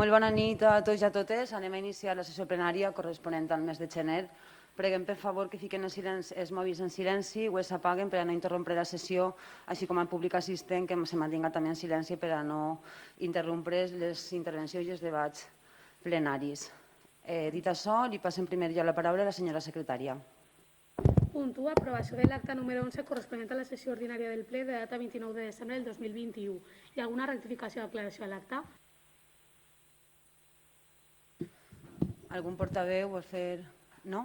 Molt bona nit a tots i a totes. Anem a iniciar la sessió plenària corresponent al mes de gener. Preguem, per favor, que fiquen els mòbils en silenci o s'apaguen per a no interrompre la sessió, així com al públic assistent que se mantinga també en silenci per a no interrompre les intervencions i els debats plenaris. Dit això, li passo en primer lloc la paraula a la senyora secretària. Punt 1. Aprovació de l'acta número 11 corresponent a la sessió ordinària del ple de data 29 de desembre del 2021. Hi ha alguna rectificació o aclaració a l'acta? Algun portaveu vol fer...? No?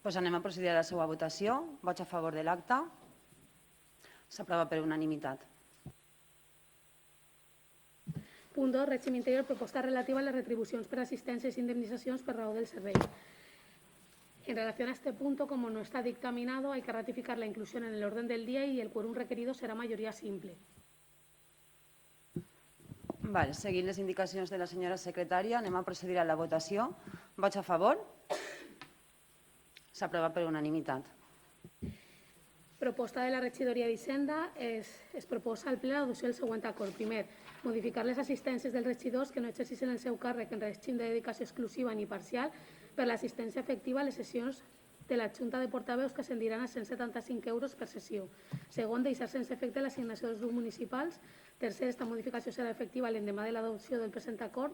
Doncs anem a procedir a la seva votació. Vots a favor de l'acta. S'aprova per unanimitat. Punt 2. Règim interior, proposta relativa a les retribucions per assistències i indemnitzacions per raó del servei. En relación a este punto, como no está dictaminado, hay que ratificar la inclusión en el orden del día y el quórum requerido será mayoría simple. Seguint les indicacions de la senyora secretària, anem a procedir a la votació. Vots a favor? S'aprova per unanimitat. Proposta de la regidoria d'Hisenda es proposa al ple l'adopció del següent acord. Primer, modificar les assistències dels regidors que no exerceixen el seu càrrec en règim de dedicació exclusiva ni parcial per l'assistència efectiva a les sessions de la Junta de Portaveus que ascendiran a 175 euros per sessió. Segon, deixar sense efecte l'assignació dels grups municipals. Tercer, esta modificació serà efectiva l'endemà de l'adopció del present acord.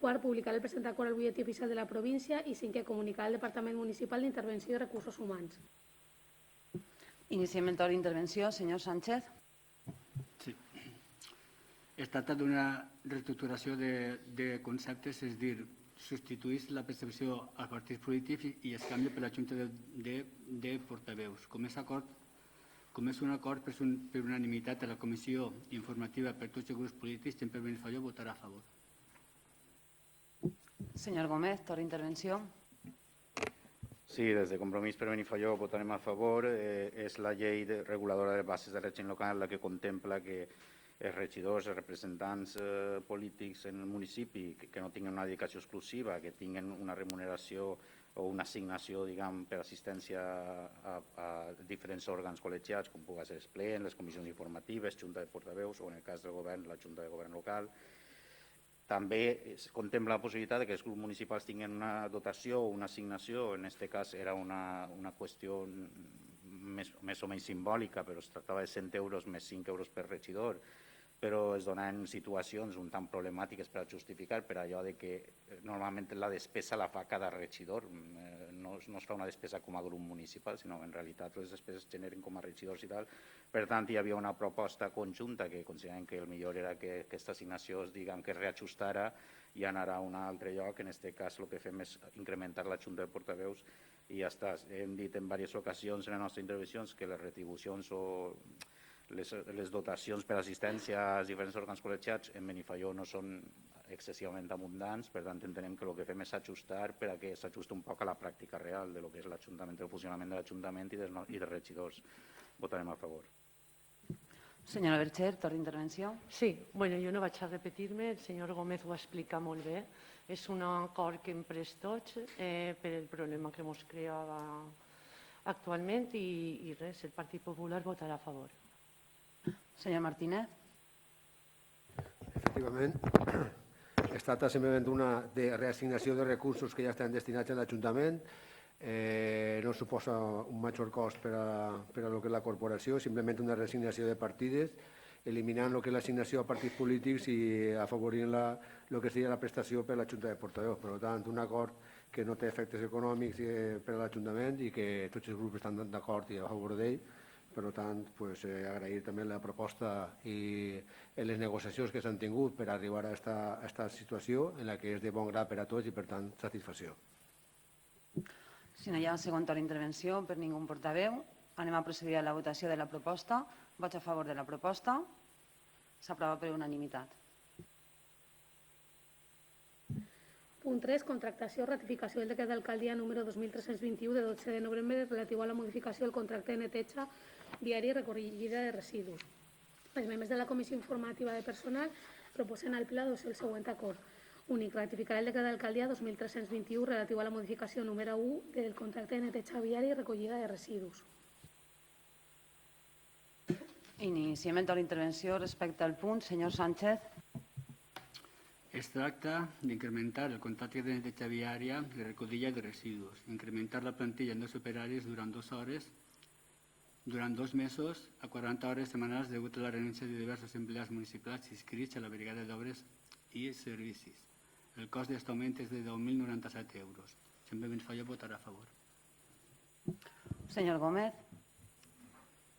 Quart, publicar el present acord al butlletí oficial de la província. I cinquè, comunicar al Departament Municipal d'Intervenció i Recursos Humans. Iniciem el torn d'intervenció. Senyor Sánchez. Sí. Es tracta d'una reestructuració de conceptes, és a dir, substituís la percepció als partits polítics i es canvia per la Junta de Portaveus. Com és un acord per unanimitat a la comissió informativa per tots els grups polítics, sempre Benifalló votarà a favor. Senyor Gómez, torn d'intervenció. Sí, des de Compromís per Benifalló votarem a favor. És la llei reguladora de bases de règim local la que contempla que els regidors, els representants polítics en el municipi que no tinguin una dedicació exclusiva, que tinguin una remuneració o una assignació per assistència a diferents òrgans col·legiats, com pugui ser el ple, les comissions informatives, Junta de Portaveus o, en el cas del govern, la Junta de Govern local. També es contempla la possibilitat que els grups municipals tinguin una dotació o una assignació, en aquest cas era una qüestió més o menys simbòlica, però es tractava de 100 euros més 5 euros per regidor, però es donen situacions un tant problemàtiques per a justificar per allò que normalment la despesa la fa cada regidor, no es fa una despesa com a grup municipal, sinó en realitat les despeses es generen com a regidors i tal. Per tant, hi havia una proposta conjunta que considerem que el millor era que aquesta assignació que es reajustara i anara a un altre lloc. En aquest cas el que fem és incrementar la Junta de Portaveus i ja està. Hem dit en diverses ocasions en les nostres intervencions que les retribucions o les dotacions per assistència als diferents òrgans col·legiats en Benifalló no són excessivament abundants, per tant entenem que el que fem és ajustar per a que s'ajusti un poc a la pràctica real de lo que és l'Ajuntament, el funcionament de l'Ajuntament i dels regidors. Votarem a favor. Senyora Bercher, torn d'intervenció. Sí, jo no vaig a repetir-me, el senyor Gómez ho explica molt bé. És un acord que hem pres tots per el problema que ens creava actualment i res, el Partit Popular votarà a favor. Senyor Martínez. Efectivament, es tracta simplement d'una reassignació de recursos que ja estan destinats a l'Ajuntament. No suposa un major cost per a lo que és la corporació, simplement una reassignació de partides, eliminant el que és l'assignació a partits polítics i afavorint el que seria la prestació per a la Junta de Portaveus. Per tant, un acord que no té efectes econòmics per a l'Ajuntament i que tots els grups estan d'acord i a favor d'ell. Per tant, agrair també la proposta i les negociacions que s'han tingut per arribar a aquesta situació en la que és de bon grat per a tots i, per tant, satisfacció. Si no hi ha segon torn d'intervenció per ningú portaveu, anem a procedir a la votació de la proposta. Vots a favor de la proposta. S'aprova per unanimitat. Punt 3. Contractació o ratificació del decret d'alcaldia número 2321 de 12 de novembre relatiu a la modificació del contracte de neteja viària i recollida de residus. Els membres de la Comissió Informativa de Personal proposen al ple l'adopció del següent acord. Únic, ratificarà el decret d'alcaldia 2321 relatiu a la modificació número 1 del contracte de neteja viària i recollida de residus. Iniciem el torn d'intervenció respecte al punt. Senyor Sánchez. Es tracta d'incrementar el contracte de neteja viària i recollida de residus, incrementar la plantilla en 2 operaris durant 2 hores, durant 2 mesos a 40 hores setmanals degut a la renúncia de diversos empleats municipals inscrits a la Brigada d'Obres i Servicis. El cost d'aquest augment és de 10.097 euros. Sempre Benifaió votarà a favor. Senyor Gómez.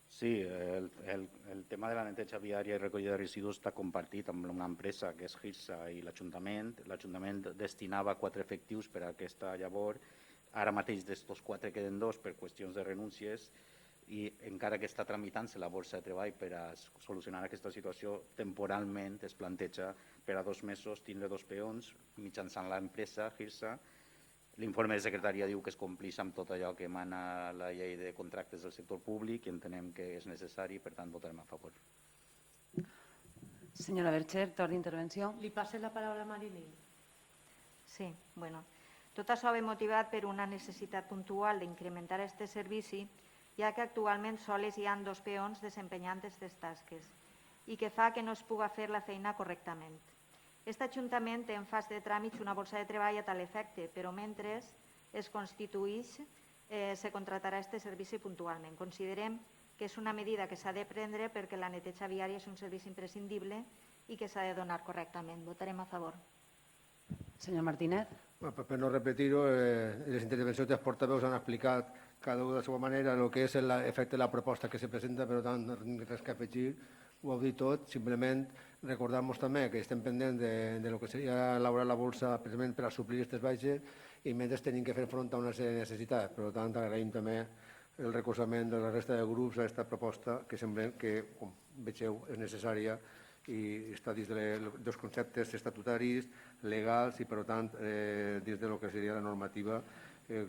Sí, el tema de la neteja viària i recollida de residus està compartit amb una empresa que és GIRSA i l'Ajuntament. L'Ajuntament destinava 4 efectius per a aquesta llavor. Ara mateix d'estos 4 queden 2 per qüestions de renúncies i encara que està tramitant-se la borsa de treball per a solucionar aquesta situació, temporalment es planteja per a 2 mesos tindre 2 peons mitjançant l'empresa GIRSA. L'informe de secretaria diu que es compleix amb tot allò que emana la llei de contractes del sector públic i entenem que és necessari, per tant votarem a favor. Senyora Bercher, torn d'intervenció. Li passe la paraula a Marilyn. Sí, bueno. Tot això ve motivat per una necessitat puntual d'incrementar aquest servici, ja que actualment sols hi ha 2 peons desempenyant aquestes tasques i que fa que no es puga fer la feina correctament. Aquest Ajuntament té en fase de tràmits una borsa de treball a tal efecte, però mentre es constituïx, se contratarà aquest servici puntualment. Considerem que és una medida que s'ha de prendre perquè la neteja viària és un servici imprescindible i que s'ha de donar correctament. Votarem a favor. Senyor Martínez. Per no repetir-ho, les intervencions dels portaveus han explicat cada un de la seva manera el que és l'efecte de la proposta que se presenta, per tant, res que afegir, ho heu dit tot. Simplement recordar-nos també que estem pendents de lo que seria elaborar la bolsa precisament per a suplir aquestes baixes i mentre tenim que fer front a una sèrie de necessitats. Per tant, agraïm també el recolzament de la resta de grups a aquesta proposta que sembla que, com vegeu, és necessària i està dins dels conceptes estatutaris, legals i, per tant, dins del que seria la normativa.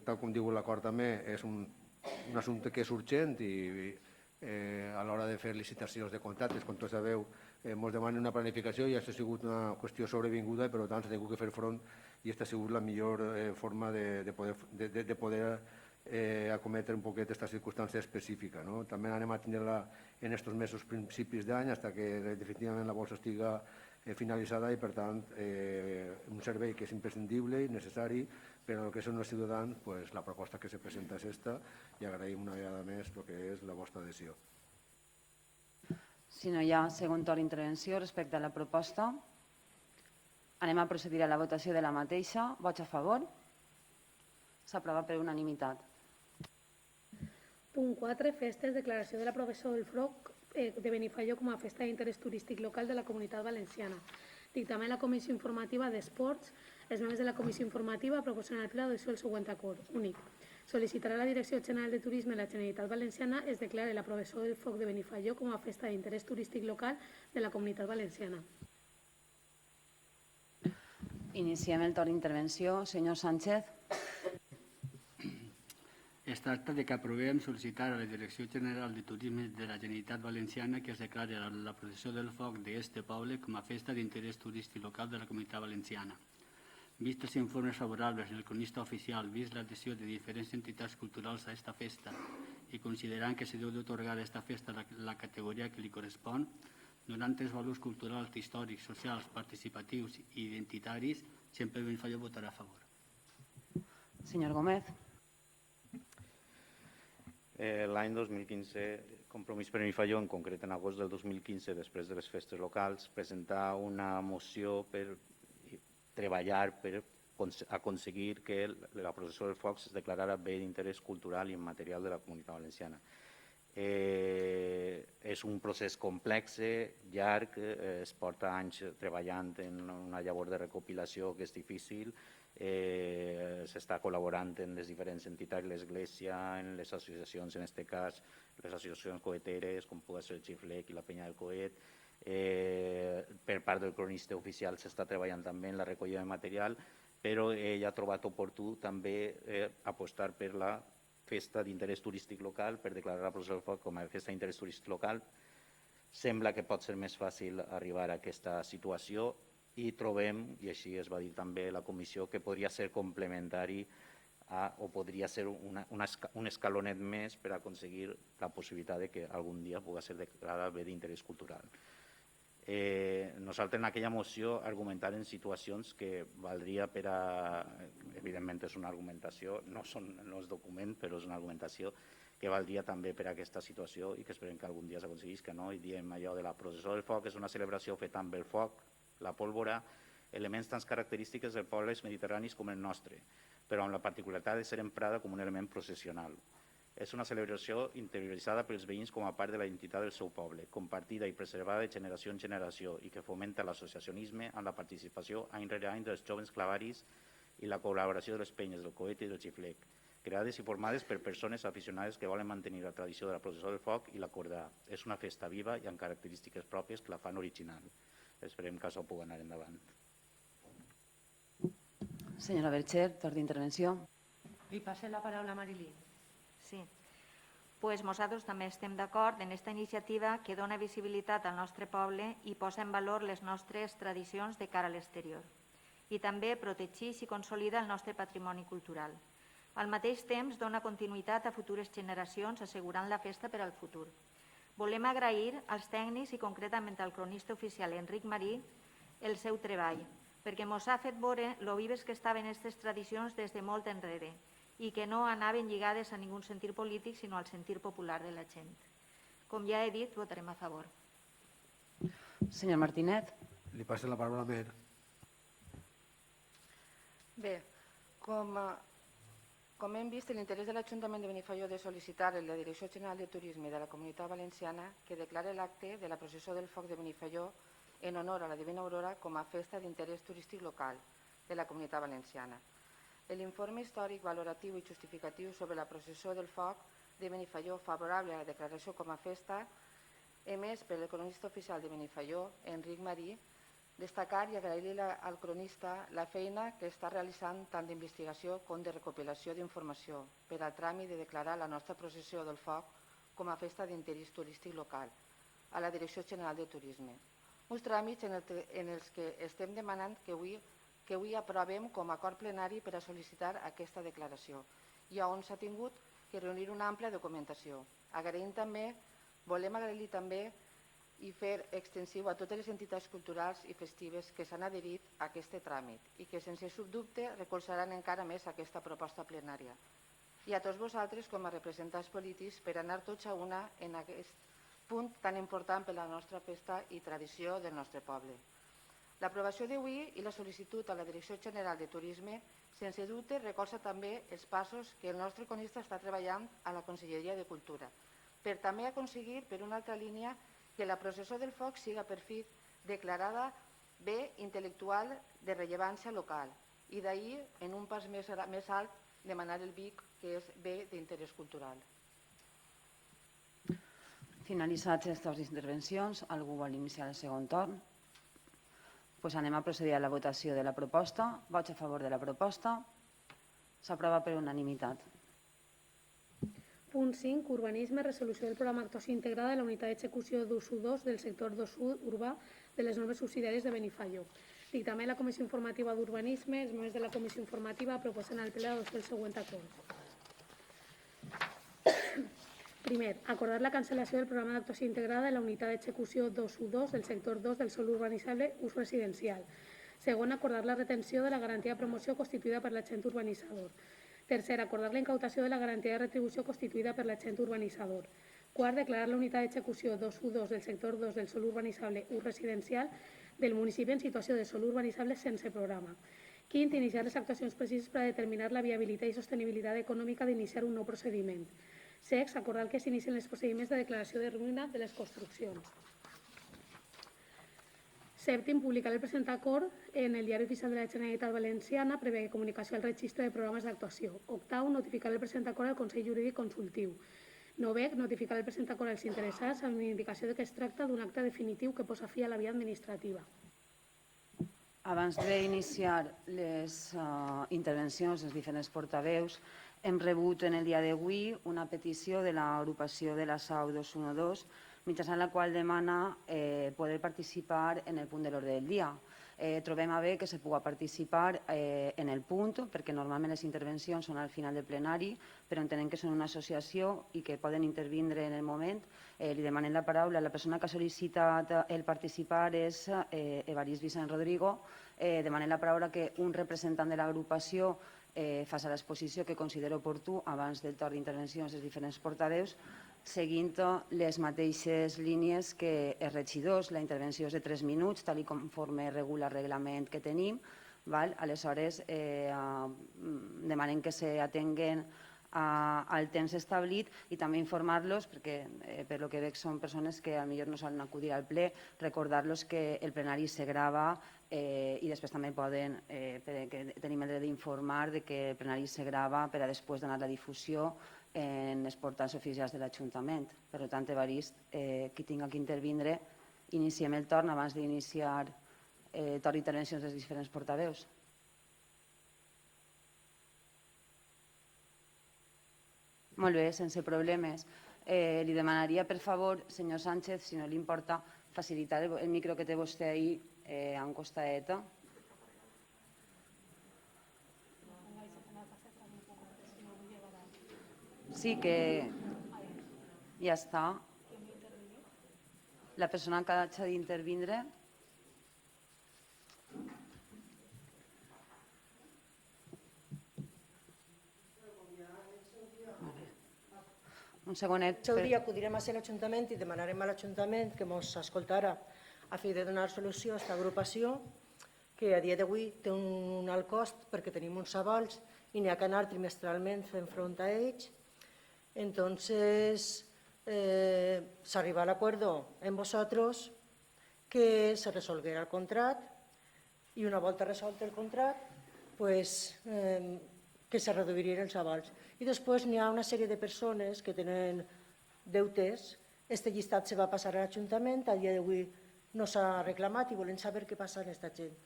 Tal com diu l'acord també, és un assumpte que és urgent i a l'hora de fer licitacions de contractes, com tots sabeu, ens demanen una planificació i aquesta ha sigut una qüestió sobrevinguda i, per tant, s'ha tingut que fer front i aquesta ha sigut la millor forma de poder acometre un poquet aquesta circumstància específica. També anem a tenir-la en aquests mesos principis d'any fins que definitivament la bolsa estiga finalitzada i, per tant, un servei que és imprescindible i necessari per al que són els ciutadans, la proposta que se presenta és aquesta i agraïm una vegada més el que és la vostra adhesió. Si no hi ha segon torn d'intervenció respecte a la proposta, anem a procedir a la votació de la mateixa. Vots a favor? S'aprova per unanimitat. Punt 4. Festes. Declaració de la professor del FROC de Benifaió com a festa d'interès turístic local de la Comunitat Valenciana. Dictamen la Comissió Informativa d'Esports. Els membres de la Comissió Informativa proposen al Ple l'adopció del següent acord. Únic. Sol·licitarà a la Direcció General de Turisme de la Generalitat Valenciana es declare la professor del FROC de Benifaió com a festa d'interès turístic local de la Comunitat Valenciana. Iniciem el torn d'intervenció. Senyor Sánchez. Es tracta de que aprovem sol·licitar a la Direcció General de Turisme de la Generalitat Valenciana que es declari la processó del foc d'este poble com a festa d'interès turístic local de la Comunitat Valenciana. Vist els informes favorables en el cronista oficial, vist l'adhesió de diferents entitats culturals a esta festa i considerant que se deu d'atorgar a esta festa la categoria que li correspon, donant els valors culturals, històrics, socials, participatius i identitaris, sempre Benifaió votarà a favor. Senyor Gómez. L'any 2015, Compromís per Benifaió, en concret en agost del 2015, després de les festes locals, presentar una moció per treballar per aconseguir que la processó del foc es declarara bé d'interès cultural i immaterial de la Comunitat Valenciana. És un procés complex, llarg, es porta anys treballant en una llavor de recopilació que és difícil, s'està col·laborant en les diferents entitats, l'Església, en les associacions, en aquest cas, les associacions coeteres, com pugui ser el Xiflec i la Penya del Coet. Per part del cronista oficial s'està treballant també en la recollida de material, però ell ha trobat oportú també apostar per la festa d'interès turístic local, per declarar la processó del foc com a festa d'interès turístic local. Sembla que pot ser més fàcil arribar a aquesta situació i trobem, i així es va dir també la comissió, que podria ser complementari o podria ser un escalonet més per aconseguir la possibilitat de que algun dia pugui ser declarada bé d'interès cultural. Nosaltres en aquella moció argumentàvem situacions que valdria per a... Evidentment és una argumentació, no és document, però és una argumentació que valdria també per a aquesta situació i que esperem que algun dia s'aconseguís que no. I diem allò de la processó del foc és una celebració feta amb el foc, la pólvora, elements tan característics dels pobles mediterranis com el nostre, però amb la particularitat de ser emprada com un element processional. És una celebració interioritzada pels veïns com a part de la identitat del seu poble, compartida i preservada de generació en generació i que fomenta l'associacionisme amb la participació any rere any dels jovens clavaris i la col·laboració de les penyes, del coet i del xiflec, creades i formades per persones aficionades que volen mantenir la tradició de la processó del foc i l'acordar. És una festa viva i amb característiques pròpies que la fan original. Esperem que això pugui anar endavant. Senyora Bercher, torn d'intervenció. Li passe la paraula a Marilí. Sí. Pues nosaltres també estem d'acord en aquesta iniciativa que dona visibilitat al nostre poble i posa en valor les nostres tradicions de cara a l'exterior. I també protegeix i consolida el nostre patrimoni cultural. Al mateix temps, dona continuïtat a futures generacions, assegurant la festa per al futur. Volem agrair als tècnics i concretament al cronista oficial Enric Marí el seu treball, perquè ens ha fet veure lo vives que estaven aquestes tradicions des de molt enrere i que no anaven lligades a ningú sentir polític, sinó al sentir popular de la gent. Com ja he dit, votarem a favor. Senyor Martinet. Li passo la paraula a Mer. Bé, com hem vist, l'interès de l'Ajuntament de Benifaió de sol·licitar a la Direcció General de Turisme de la Comunitat Valenciana que declare l'acte de la processó del foc de Benifaió en honor a la Divina Aurora com a festa d'interès turístic local de la Comunitat Valenciana. L'informe històric, valoratiu i justificatiu sobre la processó del foc de Benifaió favorable a la declaració com a festa, emès per el cronista oficial de Benifaió, Enric Marí, destacar i agrair al cronista la feina que està realitzant tant d'investigació com de recopilació d'informació per al tràmit de declarar la nostra processó del foc com a festa d'interès turístic local a la Direcció General de Turisme. Uns tràmits en els que estem demanant que avui aprovem com a acord plenari per a sol·licitar aquesta declaració i on s'ha tingut que reunir una àmplia documentació. Volem agrair també i fer extensiu a totes les entitats culturals i festives que s'han adherit a aquest tràmit i que sense dubte recolzaran encara més aquesta proposta plenària. I a tots vosaltres com a representants polítics per anar tots a una en aquest punt tan important per a la nostra festa i tradició del nostre poble. L'aprovació d'avui i la sol·licitud a la Direcció General de Turisme sense dubte recolza també els passos que el nostre cronista està treballant a la Conselleria de Cultura per també aconseguir, per una altra línia, que la processó del foc siga per fi declarada bé intel·lectual de rellevància local i d'ahir, en un pas més alt, demanar el BIC, que és bé d'interès cultural. Finalitzats aquestes intervencions, algú vol iniciar el segon torn? Doncs anem a procedir a la votació de la proposta. Vots a favor de la proposta. S'aprova per unanimitat. Punt 5. Urbanisme, resolució del programa d'actuació integrada de la unitat d'execució d'ús 2 del sector 2 urbà de les normes subsidiàries de Benifaió. Dictamen la Comissió Informativa d'Urbanisme. Els membres de la Comissió Informativa proposen al ple l'adopció del següent acord. Primer, acordar la cancel·lació del programa d'actuació integrada de la unitat d'execució 2 del sector 2 del sòl urbanitzable ús residencial. Segon, acordar la retenció de la garantia de promoció constituïda per l'agent urbanitzador. Tercer, acordar la incautació de la garantia de retribució constituïda per l'agent urbanitzador. Quart, declarar la unitat d'execució 2 del sector 2 del sòl urbanitzable ús residencial del municipi en situació de sòl urbanitzable sense programa. Quint, iniciar les actuacions precises per a determinar la viabilitat i sostenibilitat econòmica d'iniciar un nou procediment. Sext, acordar que s'inicien els procediments de declaració de ruïna de les construccions. Sèptim, publicar el present acord en el Diari Oficial de la Generalitat Valenciana prevé comunicació al registre de programes d'actuació. Octau, notificar el present acord al Consell Jurídic Consultiu. Novè, notificar el present acord als interessats amb indicació que es tracta d'un acte definitiu que posa fi a la via administrativa. Abans d'iniciar les intervencions dels diferents portaveus, hem rebut en el dia d'avui una petició de l'agrupació de la SAU 212, mitjançant la qual demana poder participar en el punt de l'ordre del dia. trobem a bé que se pugui participar en el punt, perquè normalment les intervencions són al final del plenari, però entenem que són una associació i que poden intervindre en el moment. Li demanem la paraula. La persona que ha sol·licitat el participar és Evarist Vicent Rodrigo. Demanem la paraula que un representant de l'agrupació faci l'exposició que considera oportú abans del torn d'intervencions dels diferents portaveus, seguint les mateixes línies que els regidors. La intervenció és de 3 minuts, tal conforme regula el reglament que tenim. Aleshores, demanem que s'atenguen al temps establit i també informar-los, perquè per lo que veig són persones que potser no solen acudir al ple, recordar-los que el plenari se grava i després també poden, perquè tenim el dret d'informar que el plenari se grava per a després donar la difusió en els portals oficials de l'Ajuntament. Per tant, Evarist, qui tinga que intervindre, iniciem el torn abans d'iniciar el torn d'intervencions dels diferents portaveus. Molt bé, sense problemes. Li demanaria, per favor, senyor Sánchez, si no li importa, facilitar el micro que té vostè ahí a un costadet. Sí, que ja està. La persona que hagi d'intervindre. Un segonet. El seu dia acudirem a l'Ajuntament i demanarem a l'Ajuntament que ens escoltara a fi de donar solució a aquesta agrupació que a dia d'avui té un alt cost perquè tenim uns avals i n'hi ha que anar trimestralment fent front a ells. Entonces, s'arriba a l'acuerdo amb vosaltres que se resolguera el contrat i una volta resolt el contrat, que se reduirien els avals. I després n'hi ha una sèrie de persones que tenen deutes. Este llistat se va passar a l'Ajuntament, a dia d'avui no s'ha reclamat i volem saber què passa amb aquesta gent.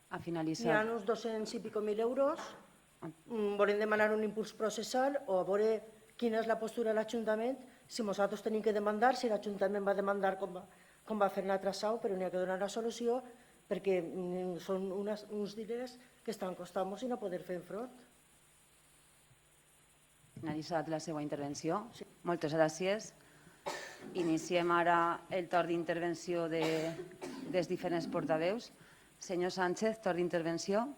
Ha N'hi ha finalitzat. uns 200 i pico mil euros. Volem demanar un impuls processal o a veure quina és la postura de l'Ajuntament, si nosaltres tenim que demandar, si l'Ajuntament va demandar com va fer l'altre sau, però n'hi ha que donar la solució perquè són uns diners que estan costant-nos i no poder fer front. Finalitzat la seva intervenció. Moltes gràcies. Iniciem ara el torn d'intervenció dels diferents portaveus. Senyor Sánchez, torn d'intervenció.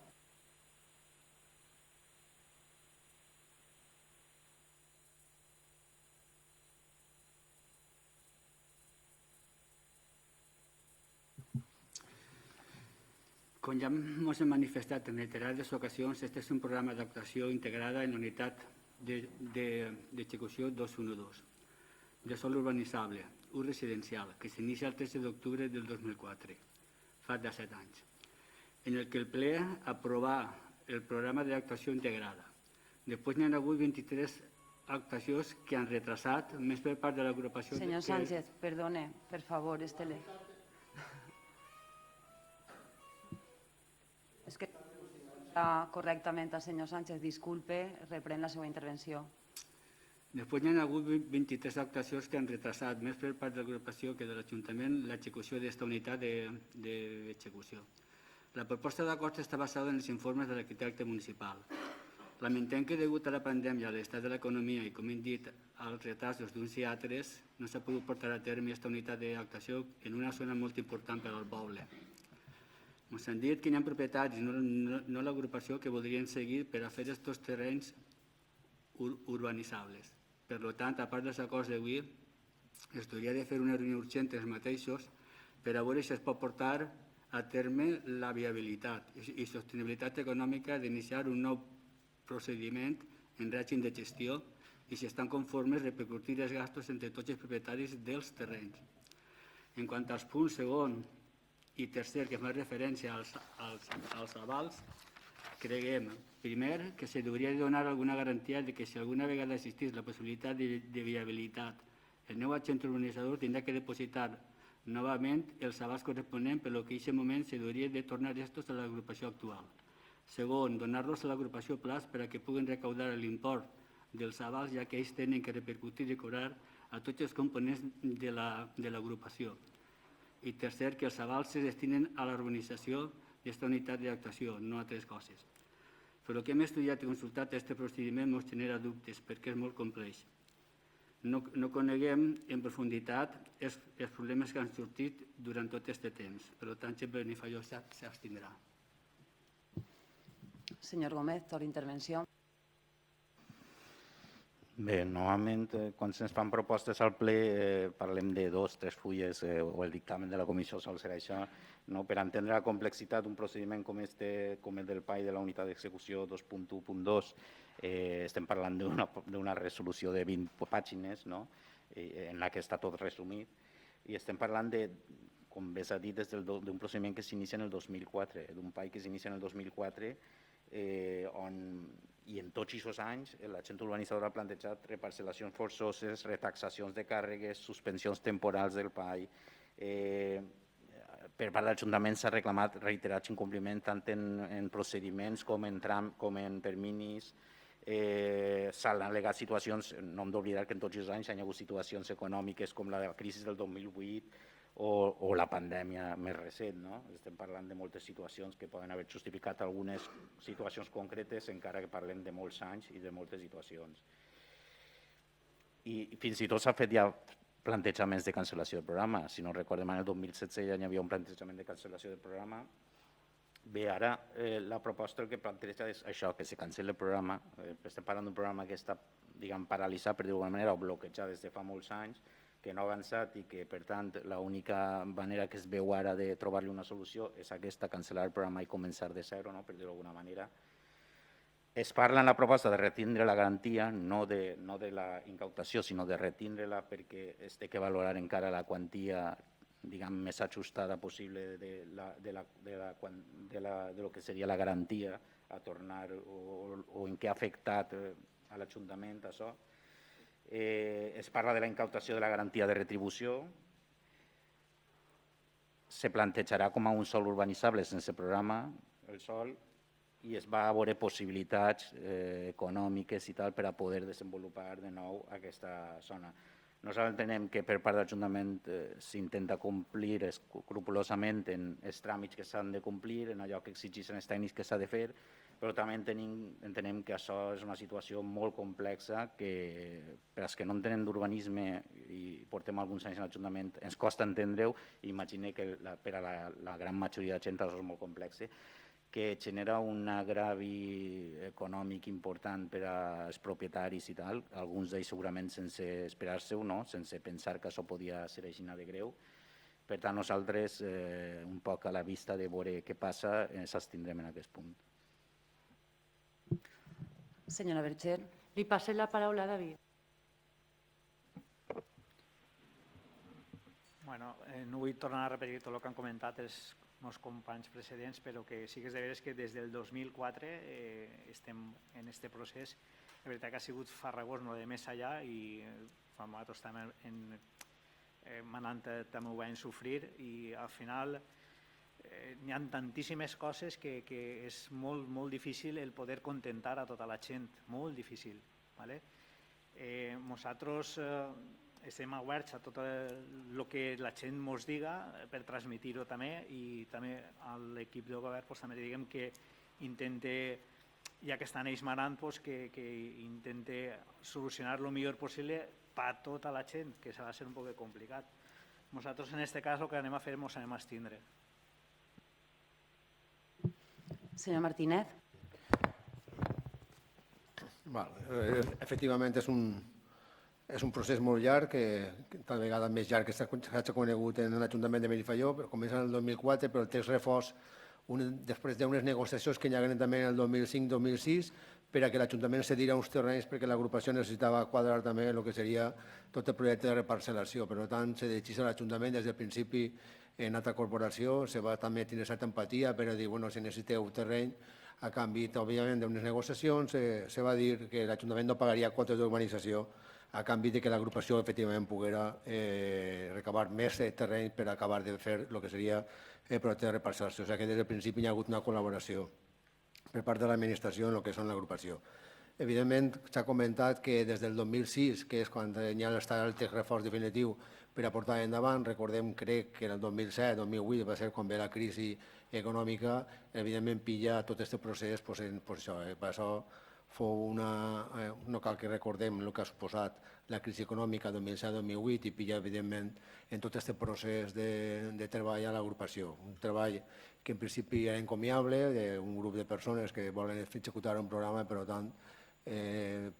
Com ja ens hem manifestat en reiterades ocasions, este és un programa d'actuació integrada en la unitat d'execució 212, de sòl urbanitzable, ús residencial, que s'inicia el 13 d'octubre del 2004, fa 17 anys, en el que el ple aprovà el programa d'actuació integrada. Després n'hi ha hagut 23 actuacions que han retrasat, més per part de l'agrupació... Senyor Sánchez, perdone, per favor, Estele. És que està correctament el senyor Sánchez. Disculpe, reprèn la seva intervenció. Després n'hi ha hagut 23 actuacions que han retrasat, més per part de l'agrupació que de l'Ajuntament, l'execució d'aquesta unitat d'execució. La proposta d'acord està basada en els informes de l'arquitecte municipal. Lamentem que, degut a la pandèmia, a l'estat de l'economia i, com hem dit, als retrasos d'uns i altres, no s'ha pogut portar a terme aquesta unitat d'actuació en una zona molt important per al poble. Ens han dit que hi ha propietaris, no l'agrupació, que voldrien seguir per a fer aquests terrenys urbanitzables. Per tant, a part dels acords d'avui, s'hauria de fer una reunió urgent dels mateixos per a veure si es pot portar a terme la viabilitat i sostenibilitat econòmica d'iniciar un nou procediment en règim de gestió i si estan conformes repercutir els gastos entre tots els propietaris dels terrenys. En quant als punts segon i tercer, que fa referència als avals, creiem, primer, que s'hauria de donar alguna garantia de que si alguna vegada existís la possibilitat de viabilitat, el nou agent urbanitzador tindrà que depositar novament els avals corresponents, per lo que en aquest moment s'hauria de tornar estos a l'agrupació actual. Segon, donar-los a l'agrupació Plats per a que puguen recaudar l'import dels avals, ja que ells tenen que repercutir i cobrar a tots els components de l'agrupació. I tercer, que els avals se destinen a la urbanització d'aquesta unitat d'actuació, no a altres coses. Però el que hem estudiat i consultat, aquest procediment ens genera dubtes perquè és molt complex. No coneguem en profunditat els problemes que han sortit durant tot aquest temps. Per tant, el Benifaió s'abstindrà. Senyor Gómez, torna intervenció. Bé, normalment, quan se'ns fan propostes al ple, parlem de 2 o 3 fulles, o el dictamen de la comissió sol ser això, no? Per entendre la complexitat d'un procediment com el del PAI de la unitat d'execució 2.1.2, estem parlant d'una resolució de 20 pàgines, no? En la que està tot resumit, i estem parlant de, com bé s'ha dit, d'un procediment que s'inicia en el 2004, d'un PAI que s'inicia en el 2004, i en tots aquests anys l'agent urbanitzador ha plantejat reparcel·lacions forçoses, retaxacions de càrregues, suspensions temporals del PAI. Per part de l'Ajuntament s'ha reclamat reiterats incompliments tant en procediments com en terminis. S'han al·legat situacions, no hem d'oblidar que en tots els anys hi ha hagut situacions econòmiques com la crisi del 2008 o la pandèmia més recent. Estem parlant de moltes situacions que poden haver justificat algunes situacions concretes, encara que parlem de molts anys i de moltes situacions. I fins i tot s'ha fet ja plantejaments de cancel·lació del programa. Si no recordem, en el 2016 ja hi havia un plantejament de cancel·lació del programa. Bé, ara la proposta el que planteja és això, que se cancel·li el programa. Estem parlant d'un programa que està paralitzat, per dir-ho d'alguna manera, o bloquejat des de fa molts anys, que no ha avançat i que, per tant, l'única manera que es veu ara de trobar-li una solució és aquesta, cancel·lar el programa i començar de zero, per dir-ho d'alguna manera. Es parla en la proposta de retindre la garantia, no de la incautació, sinó de retindre-la perquè es té que valorar encara la quantia més ajustada possible de lo que seria la garantia a tornar o en què ha afectat a l'Ajuntament això. Es parla de la incautació de la garantia de retribució. Se plantejarà com a un sòl urbanitzable sense programa el sòl i es va a veure possibilitats econòmiques i tal per a poder desenvolupar de nou aquesta zona. Nosaltres entenem que per part de l'Ajuntament s'intenta complir escrupolosament en els tràmits que s'han de complir, en allò que exigeixen els tècnics que s'ha de fer, però també entenem que això és una situació molt complexa que per als que no entenem d'urbanisme i portem alguns anys a l'Ajuntament ens costa entendre-ho i imagine que per a la gran majoria de gent això és molt complex, que genera un agrevi econòmic important per als propietaris i tal, alguns d'ells segurament sense esperar-se-ho, sense pensar que això podia ser així de greu. Per tant, nosaltres, un poc a la vista de veure què passa, ens abstindrem en aquest punt. Senyora Bercher. Li passe la paraula a David. Bueno, no vull tornar a repetir tot el que han comentat els meus companys precedents, però que sí que és de veres que des del 2004 estem en aquest procés. La veritat que ha sigut farragós, no de més allà, i nosaltres també manant també ho vam sofrir, i al final n'hi ha tantíssimes coses que és molt, molt difícil el poder contentar a tota la gent, molt difícil. Nosaltres estem oberts a tot el que la gent ens diga per transmetre-ho també, i també a l'equip de govern també diguem que intente, ja que estan ells manant, que intente solucionar el millor possible per a tota la gent, que s'ha de ser un poc complicat. Nosaltres en aquest cas el que anem a fer ens anem a abstindre. Senyor Martínez. Efectivament, és un procés molt llarg, cada vegada més llarg que s'ha conegut en l'Ajuntament de Benifaió, comença en el 2004, però el text refós després d'unes negociacions que hi hagueren també en el 2005-2006 per a que l'Ajuntament cedirà uns terrenys perquè l'agrupació necessitava quadrar també el que seria tot el projecte de reparcel·lació. Per tant, se dirigeix a l'Ajuntament des del principi en altra corporació, se va també tenir certa empatia per a dir, bueno, si necessiteu terreny, a canvi, òbviament, d'unes negociacions, se va dir que l'Ajuntament no pagaria quotes d'urbanització a canvi que l'agrupació efectivament poguera recabar més terreny per acabar de fer el que seria el projecte de reparcel·lació. O sigui que des del principi hi ha hagut una col·laboració per part de l'administració en el que són l'agrupació. Evidentment, s'ha comentat que des del 2006, que és quan ja està el text reforç definitiu, per a portar endavant. Recordem, crec que en el 2007-2008 va ser quan ve la crisi econòmica, evidentment pilla tot aquest procés, per això fou no cal que recordem el que ha suposat la crisi econòmica 2007-2008 i pilla, evidentment, en tot aquest procés de treball a l'agrupació. Un treball que en principi era encomiable, d'un grup de persones que volen executar un programa, per tant,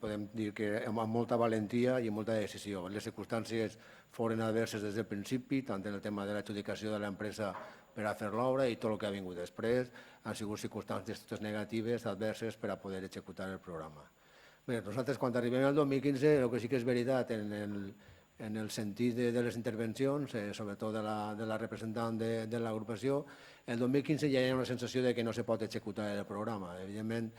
podem dir que amb molta valentia i amb molta decisió. Les circumstàncies foren adverses des del principi, tant en el tema de l'adjudicació de l'empresa per a fer l'obra i tot el que ha vingut després. Han sigut circumstàncies totes negatives, adverses, per a poder executar el programa. Bé, nosaltres, quan arribem al 2015, el que sí que és veritat en el sentit de les intervencions, sobretot de la representant de l'agrupació, el 2015 ja hi ha una sensació de que no se pot executar el programa. Evidentment,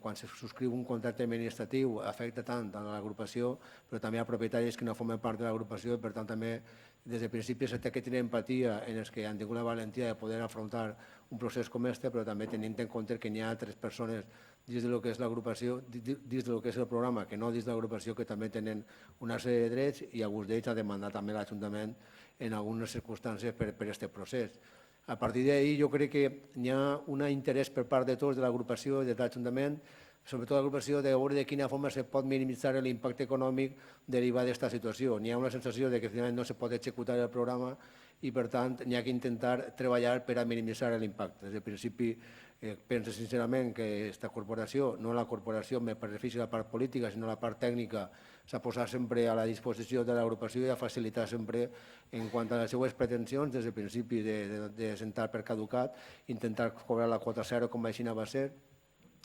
quan se subscriu un contracte administratiu afecta tant a l'agrupació, però també a propietaris que no formen part de l'agrupació i per tant també des del principi s'ha de tenir empatia en els que han tingut la valentia de poder afrontar un procés com este, però també tenint en compte que hi ha altres persones dins del que és l'agrupació, dins del que és el programa, que no dins de l'agrupació, que també tenen una sèrie de drets i alguns d'ells ha demandat també l'Ajuntament en algunes circumstàncies per aquest procés. A partir d'ahir jo crec que hi ha un interès per part de tots, de l'agrupació i de l'Ajuntament, sobretot l'agrupació, de veure de quina forma se pot minimitzar l'impacte econòmic derivat d'aquesta situació. N'hi ha una sensació de que finalment no se pot executar el programa i, per tant, n'hi ha que intentar treballar per a minimitzar l'impacte. Des del principi, penso sincerament que aquesta corporació, no la corporació en benefici de la part política, sinó la part tècnica, s'ha posat sempre a la disposició de l'agrupació i ha facilitat sempre en quant a les seues pretensions, des del principi de sentar per caducat, intentar cobrar la quota 0 com així va ser.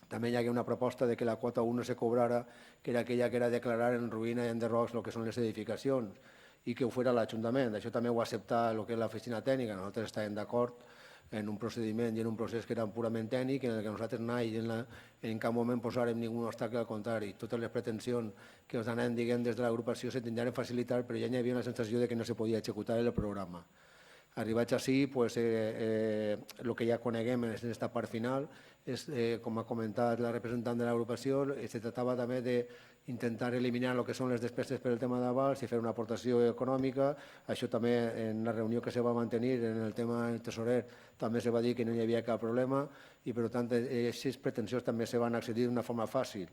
També hi ha una proposta de que la quota 1 no se cobrara, que era aquella que era declarar en ruïna i en derrocs el que són les edificacions i que ho fera l'Ajuntament. Això també ho ha acceptat el que és l'oficina tècnica. Nosaltres estàvem d'acord en un procediment i en un procés que era purament tècnic, en el que nosaltres mai en cap moment posarem ningú obstacle, al contrari. Totes les pretensions que ens anem dient des de l'agrupació se tindran a facilitar, però ja hi havia una sensació de que no se podia executar el programa. Arribats així, el que ja coneguem en aquesta part final és, com ha comentat la representant de l'agrupació, se tractava també d'intentar eliminar el que són les despeses per el tema d'avals i fer una aportació econòmica. Això també en la reunió que se va mantenir en el tema del tesorer també se va dir que no hi havia cap problema i per tant aquestes pretensions també se van accedir d'una forma fàcil.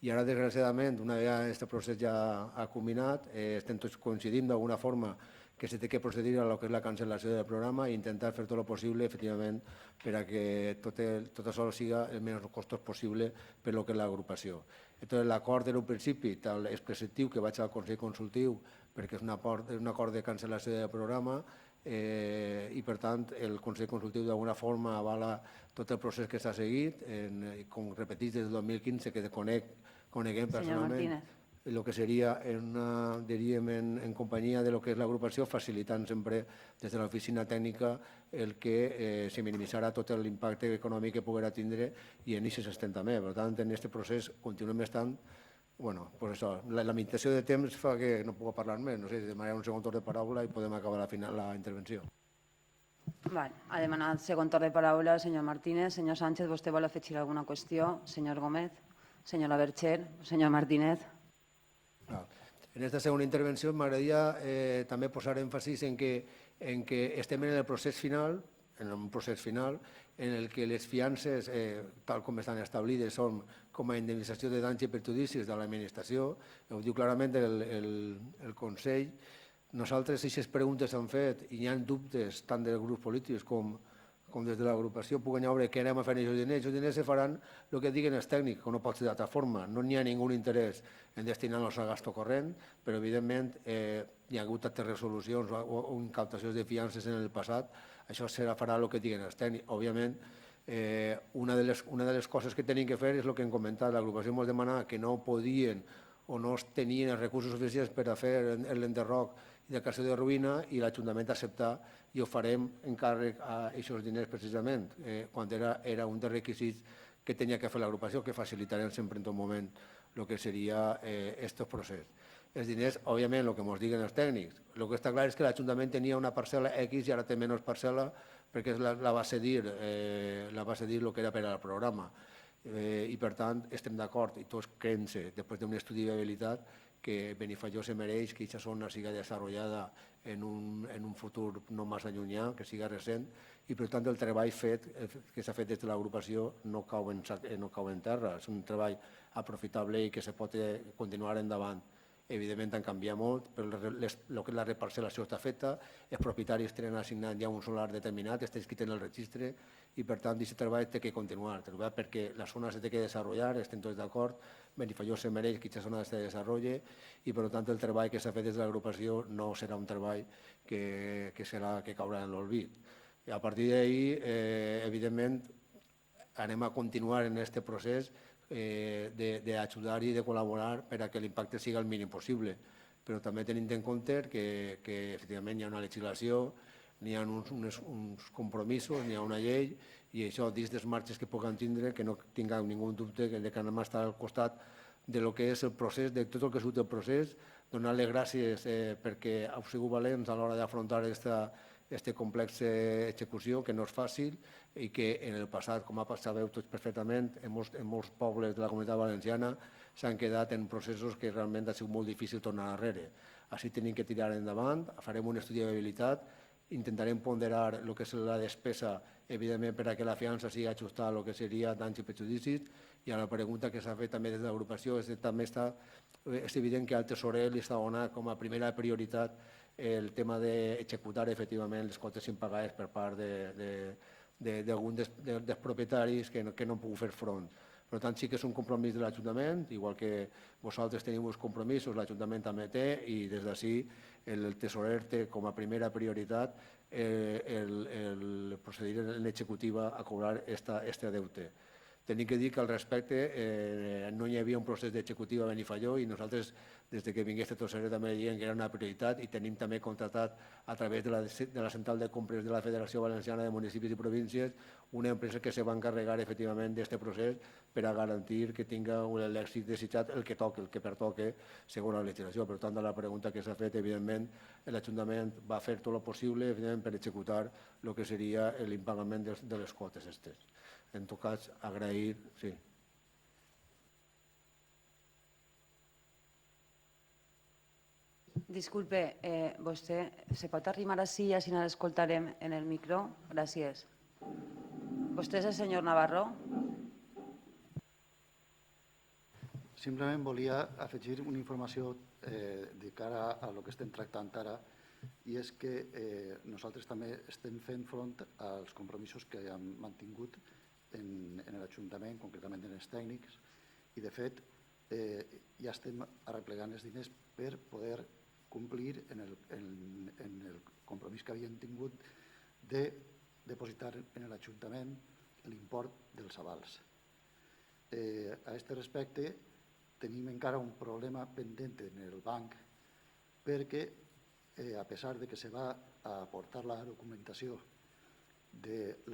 I ara, desgraciadament, una vegada aquest procés ja ha culminat, estem tots coincidint d'alguna forma que se té que procedir a lo que és la cancel·lació del programa i intentar fer tot el possible, efectivament, per a que tot això sigui el menys costós possible per lo que és l'agrupació. L'acord era un principi tal és preceptiu que vaig al Consell Consultiu perquè és un acord de cancel·lació del programa i, per tant, el Consell Consultiu d'alguna forma avala tot el procés que s'ha seguit, com repetís des del 2015, que coneguem personalment el que seria, diríem, en companyia de lo que és l'agrupació, facilitant sempre des de l'oficina tècnica el que se minimitzarà tot l'impacte econòmic que poguera tindre i en aquest estem també. Per tant, en aquest procés continuem estant. Bueno, doncs això, la limitació de temps fa que no puc parlar més. No sé, demanaré un segon torn de paraula i podem acabar la intervenció. Ha demanat segon torn de paraula el senyor Martínez. Senyor Sánchez, vostè vol afegir alguna qüestió? Senyor Gómez, senyora Bercher, senyor Martínez. En aquesta segona intervenció m'agradaria també posar èmfasis en que estem en el procés final, en un procés final en el que les fiances, tal com estan establides, són com a indemnització de danys i perjudicis de l'administració. Ho diu clarament el Consell. Nosaltres, aquestes preguntes s'han fet i hi ha dubtes tant dels grups polítics com des de l'agrupació puguem veure què anem a fer amb aquests diners. Els diners se faran el que diguen els tècnics, que no pot ser d'altra forma. No n'hi ha ningú interès en destinar-los a gasto corrent, però evidentment hi ha hagut altres resolucions o incautacions de fiances en el passat. Això se farà el que diguen els tècnics. Òbviament, una de les coses que tenim que fer és el que hem comentat. L'agrupació ens demanava que no podien o no tenien els recursos suficients per a fer l'enderroc i declaració de ruïna i l'Ajuntament acceptar i ho farem encàrrec a aquests diners precisament, quan era un dels requisits que tenia que fer l'agrupació, que facilitarem sempre en tot moment el que seria aquest procés. Els diners, òbviament, el que ens diguen els tècnics. El que està clar és que l'Ajuntament tenia una parcel·la X i ara té menys parcel·la perquè la va cedir el que era per al programa. I per tant estem d'acord, i tots creiem-se, després d'un estudi de viabilitat, que Benifaió se mereix que aquesta zona sigui desenvolupada en un futur no massa llunyà, que sigui recent, i per tant el treball que s'ha fet des de l'agrupació no cau en terra, és un treball aprofitable i que se pot continuar endavant. Evidentment han canviat molt, però el que és la reparcel·lació està feta, els propietaris tenen assignat ja un solar determinat, està escrit en el registre, i per tant aquest treball té que continuar, perquè la zona se té que desenvolupar, estem tots d'acord, Benifaió se mereix que aquesta zona se desenvolupi, i per tant el treball que s'ha fet des de l'agrupació no serà un treball que caurà en l'olvid. A partir d'ahir, evidentment, anem a continuar en aquest procés d'ajudar i de col·laborar per a que l'impacte sigui el mínim possible. Però també tenint en compte que efectivament hi ha una legislació, n'hi ha uns compromisos, n'hi ha una llei, i això, dins dels marges que puguem tindre, que no tinguem ningú dubte que anem a estar al costat de lo que és el procés, de tot el que ha sigut el procés, donar-les gràcies perquè heu sigut valents a l'hora d'afrontar aquesta complexa execució, que no és fàcil i que en el passat, com sabeu tots perfectament, en molts pobles de la Comunitat Valenciana s'han quedat en processos que realment ha sigut molt difícil tornar enrere. Així tenim que tirar endavant, farem un estudi de viabilitat, intentarem ponderar el que és la despesa, evidentment, perquè la fiança sigui ajustada al que seria danys i perjudicis, i a la pregunta que s'ha fet també des de l'agrupació és evident que al tesorer li està donat com a primera prioritat el tema d'executar efectivament les quotes impagades per part d'alguns dels propietaris que no han pogut fer front. Per tant, sí que és un compromís de l'Ajuntament, igual que vosaltres teniu uns compromisos, l'Ajuntament també té, i des d'ací el tesorer té com a primera prioritat el procedir en executiva a cobrar este deute. Tenim que dir que al respecte no hi havia un procés d'executiva a Benifaió i nosaltres, des que vingués el tesorer, també diem que era una prioritat, i tenim també contratat a través de la central de compres de la Federació Valenciana de Municipis i Províncies una empresa que se va encarregar efectivament d'aquest procés per a garantir que tinga l'èxit desitjat el que toque, el que pertoque segons la legislació. Per tant, a la pregunta que s'ha fet, evidentment, l'Ajuntament va fer tot el possible per executar el que seria l'impagament de les quotes aquestes. En tot cas, agrair... Sí. Disculpe, vostè se pot arrimar així i així l'escoltarem en el micro? Gràcies. Vostè és el senyor Navarro? Simplement volia afegir una informació de cara a el que estem tractant ara, i és que nosaltres també estem fent front als compromisos que hem mantingut en l'Ajuntament, concretament en els tècnics, i de fet ja estem arreplegant els diners per poder complir en el compromís que havíem tingut de depositar en l'Ajuntament l'import dels avals. A aquest respecte tenim encara un problema pendent en el banc perquè, a pesar de que se va aportar la documentació de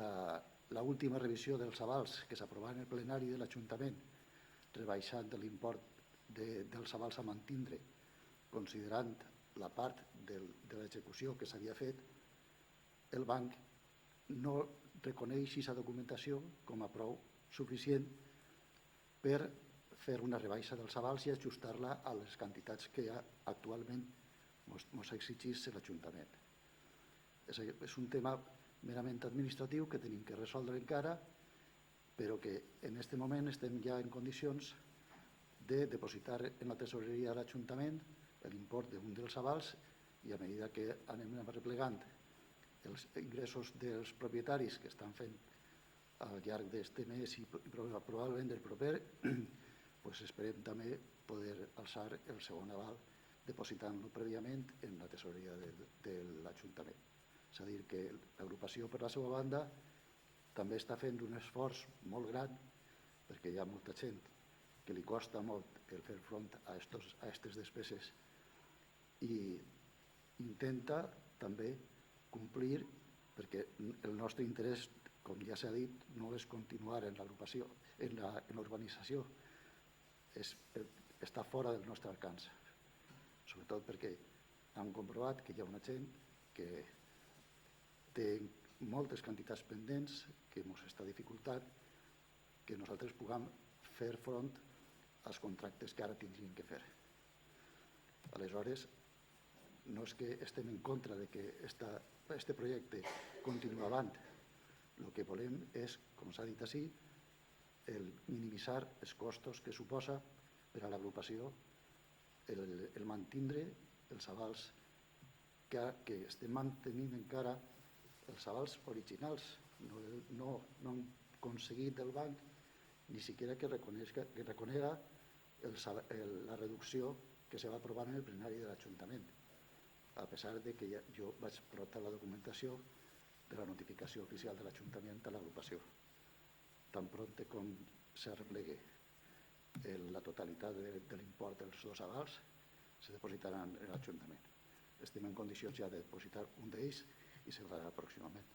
l'última revisió dels avals que s'aprovava en el plenari de l'Ajuntament, rebaixant l'import dels avals a mantindre, considerant la part de l'execució que s'havia fet, el banc no reconeix aquesta documentació com a prou suficient per fer una rebaixa dels avals i ajustar-la a les quantitats que actualment ens exigís l'Ajuntament. És un tema merament administratiu que tenim que resoldre encara, però que en aquest moment estem ja en condicions de depositar en la tesoreria de l'Ajuntament l'import d'un dels avals, i a mesura que anem replegant els ingressos dels propietaris que estan fent al llarg d'aquest mes i probablement del proper, esperem també poder alçar el segon aval depositant-lo prèviament en la tesoreria de l'Ajuntament. És a dir, que l'agrupació, per la seva banda, també està fent un esforç molt gran, perquè hi ha molta gent que li costa molt el fer front a aquestes despeses, i intenta també complir, perquè el nostre interès, com ja s'ha dit, no és continuar en l'agrupació, en l'urbanització, està fora del nostre alcance, sobretot perquè hem comprovat que hi ha una gent que té moltes quantitats pendents que ens està dificultant que nosaltres puguem fer front als contractes que ara tindrien que fer. Aleshores, no és que estem en contra de que este projecte continuï avant. El que volem és, com s'ha dit així, el minimitzar els costos que suposa per a l'agrupació el mantindre els avals que estem mantenint encara, els avals originals. No han aconseguit del banc ni siquiera que reconega la reducció que se va aprovar en el plenari de l'Ajuntament, a pesar de que jo vaig portar la documentació de la notificació oficial de l'Ajuntament a l'agrupació. Tan pront com s'arreplegui la totalitat de l'import dels dos avals, se depositaran en l'Ajuntament. Estem en condicions ja de depositar un d'ells i se farà pròximament.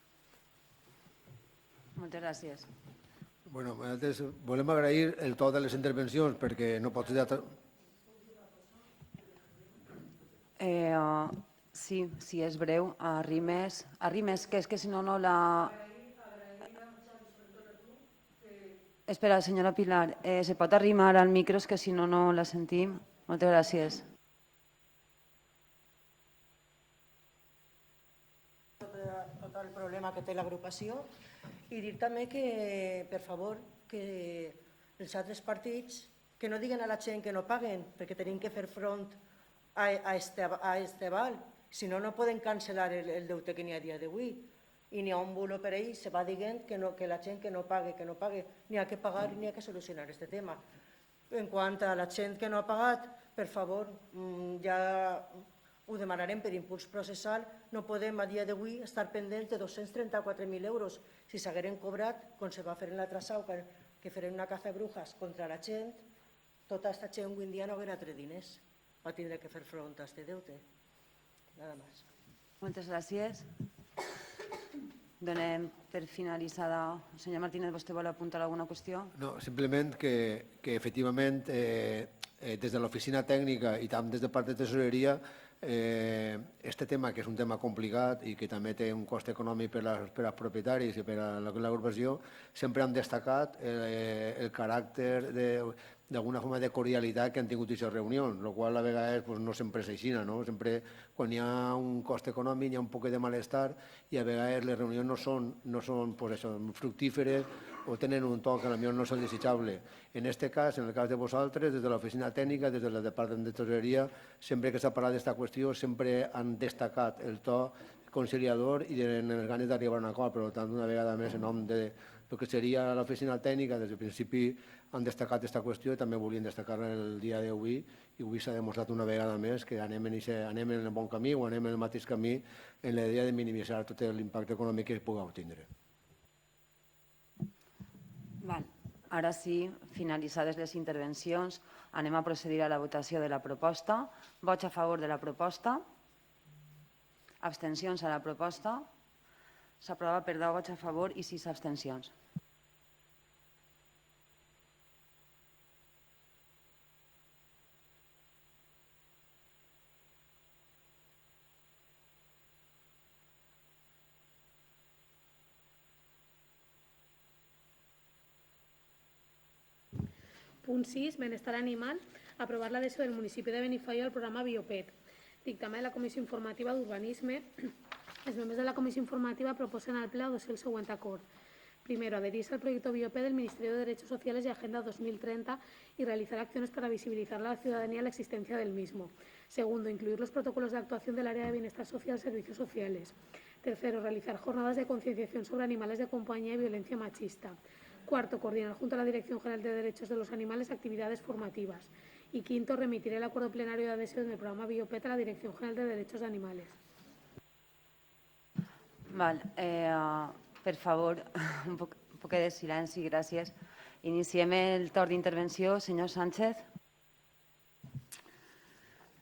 Moltes gràcies. Bueno, nosaltres volem agrair el to de les intervencions perquè no pot ser... Sí, si és breu, arrimes, que és que si no, no la... Espera, senyora Pilar, se pot arrimar al micro, és que si no, no la sentim. Moltes gràcies. Tot el problema que té l'agrupació i dir també que, per favor, que els altres partits que no diguen a la gent que no paguen perquè tenim que fer front a este aval, si no, no poden cancel·lar el deute que n'hi ha a dia d'avui. I n'hi ha un bulo per ahí, se va dient que la gent que no pague, n'hi ha que pagar i n'hi ha que solucionar aquest tema. En quant a la gent que no ha pagat, per favor, ja ho demanarem per impuls processal, no podem a dia d'avui estar pendents de 234.000 euros. Si s'hagueren cobrat, com se va fer en l'altre sau, que farem una caza de brujas contra la gent, tota aquesta gent avui en dia no haguera tret diners, va tindre que fer front a aquest deute. Nada más. Moltes gràcies. Donem per finalitzada. Senyor Martínez, vostè vol apuntar alguna qüestió? No, simplement que efectivament des de l'oficina tècnica i també des de part de tesoreria este tema, que és un tema complicat i que també té un cost econòmic per als propietaris i per a l'agrupació, sempre han destacat el caràcter d'alguna forma de cordialitat que han tingut aquestes reunions, el qual a vegades no sempre és així, no? Sempre quan hi ha un cost econòmic hi ha un poc de malestar i a vegades les reunions no són fructíferes o tenen un to que potser no és el desitjable. En aquest cas, en el cas de vosaltres, des de l'oficina tècnica, des del departament de tesoreria, sempre que s'ha parlat d'aquesta qüestió, sempre han destacat el to conciliador i les ganes d'arribar a un acord. Per tant, una vegada més, en nom de el que seria l'oficina tècnica, des del principi han destacat aquesta qüestió i també volien destacar-la el dia d'avui i avui s'ha demostrat una vegada més que anem en el bon camí o anem en el mateix camí en la idea de minimitzar tot l'impacte econòmic que es pugui obtindre. Ara sí, finalitzades les intervencions, anem a procedir a la votació de la proposta. Vots a favor de la proposta. Abstencions a la proposta. S'aprova per 10 vots a favor i 6 abstencions. Punt 6, benestar animal, aprovar l'adhesió del municipi de Benifaió al programa Biopet. Dictamen de la Comissió Informativa d'Urbanisme. Els membres de la Comissió Informativa proposen al Ple adopció el següent acord. Primero, adherirse al proyecto Biopet del Ministerio de Derechos Sociales y Agenda 2030 y realizar acciones para visibilizar a la ciudadanía la existencia del mismo. Segundo, incluir los protocolos de actuación del área de bienestar social y servicios sociales. Tercero, realizar jornadas de concienciación sobre animales de compañía y violencia machista. Cuarto, coordinar junto a la Dirección General de Derechos de los Animales actividades formativas. Y quinto, remitir el acuerdo plenario de adhesión del programa Biopet a la Dirección General de Derechos de Animales. Per favor, un poc de silenci, gràcies. Iniciem el torn d'intervenció. Senyor Sánchez.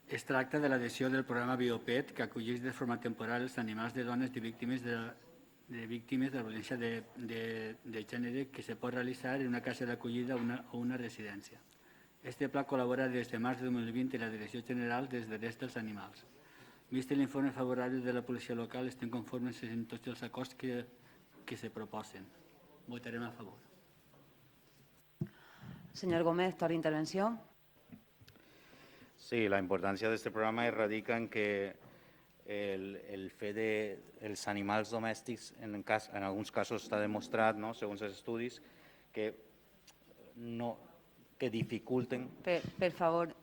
Es tracta de l'adhesió del programa Biopet que acolleix de forma temporal els animals de dones de víctimes de la violència de gènere que se pot realitzar en una casa d'acollida o una residència. Este pla col·labora des de març de 2020 en la Direcció General dels Drets dels Animals. Vist l'informe favorable de la policia local, estem conformes en tots els acords que se proposen. Votarem a favor. Senyor Gómez, torna d'intervenció. Sí, la importància d'aquest programa radica en que el fet dels animals domèstics, en alguns casos està demostrat, no, segons els estudis, que dificulten. Per favor,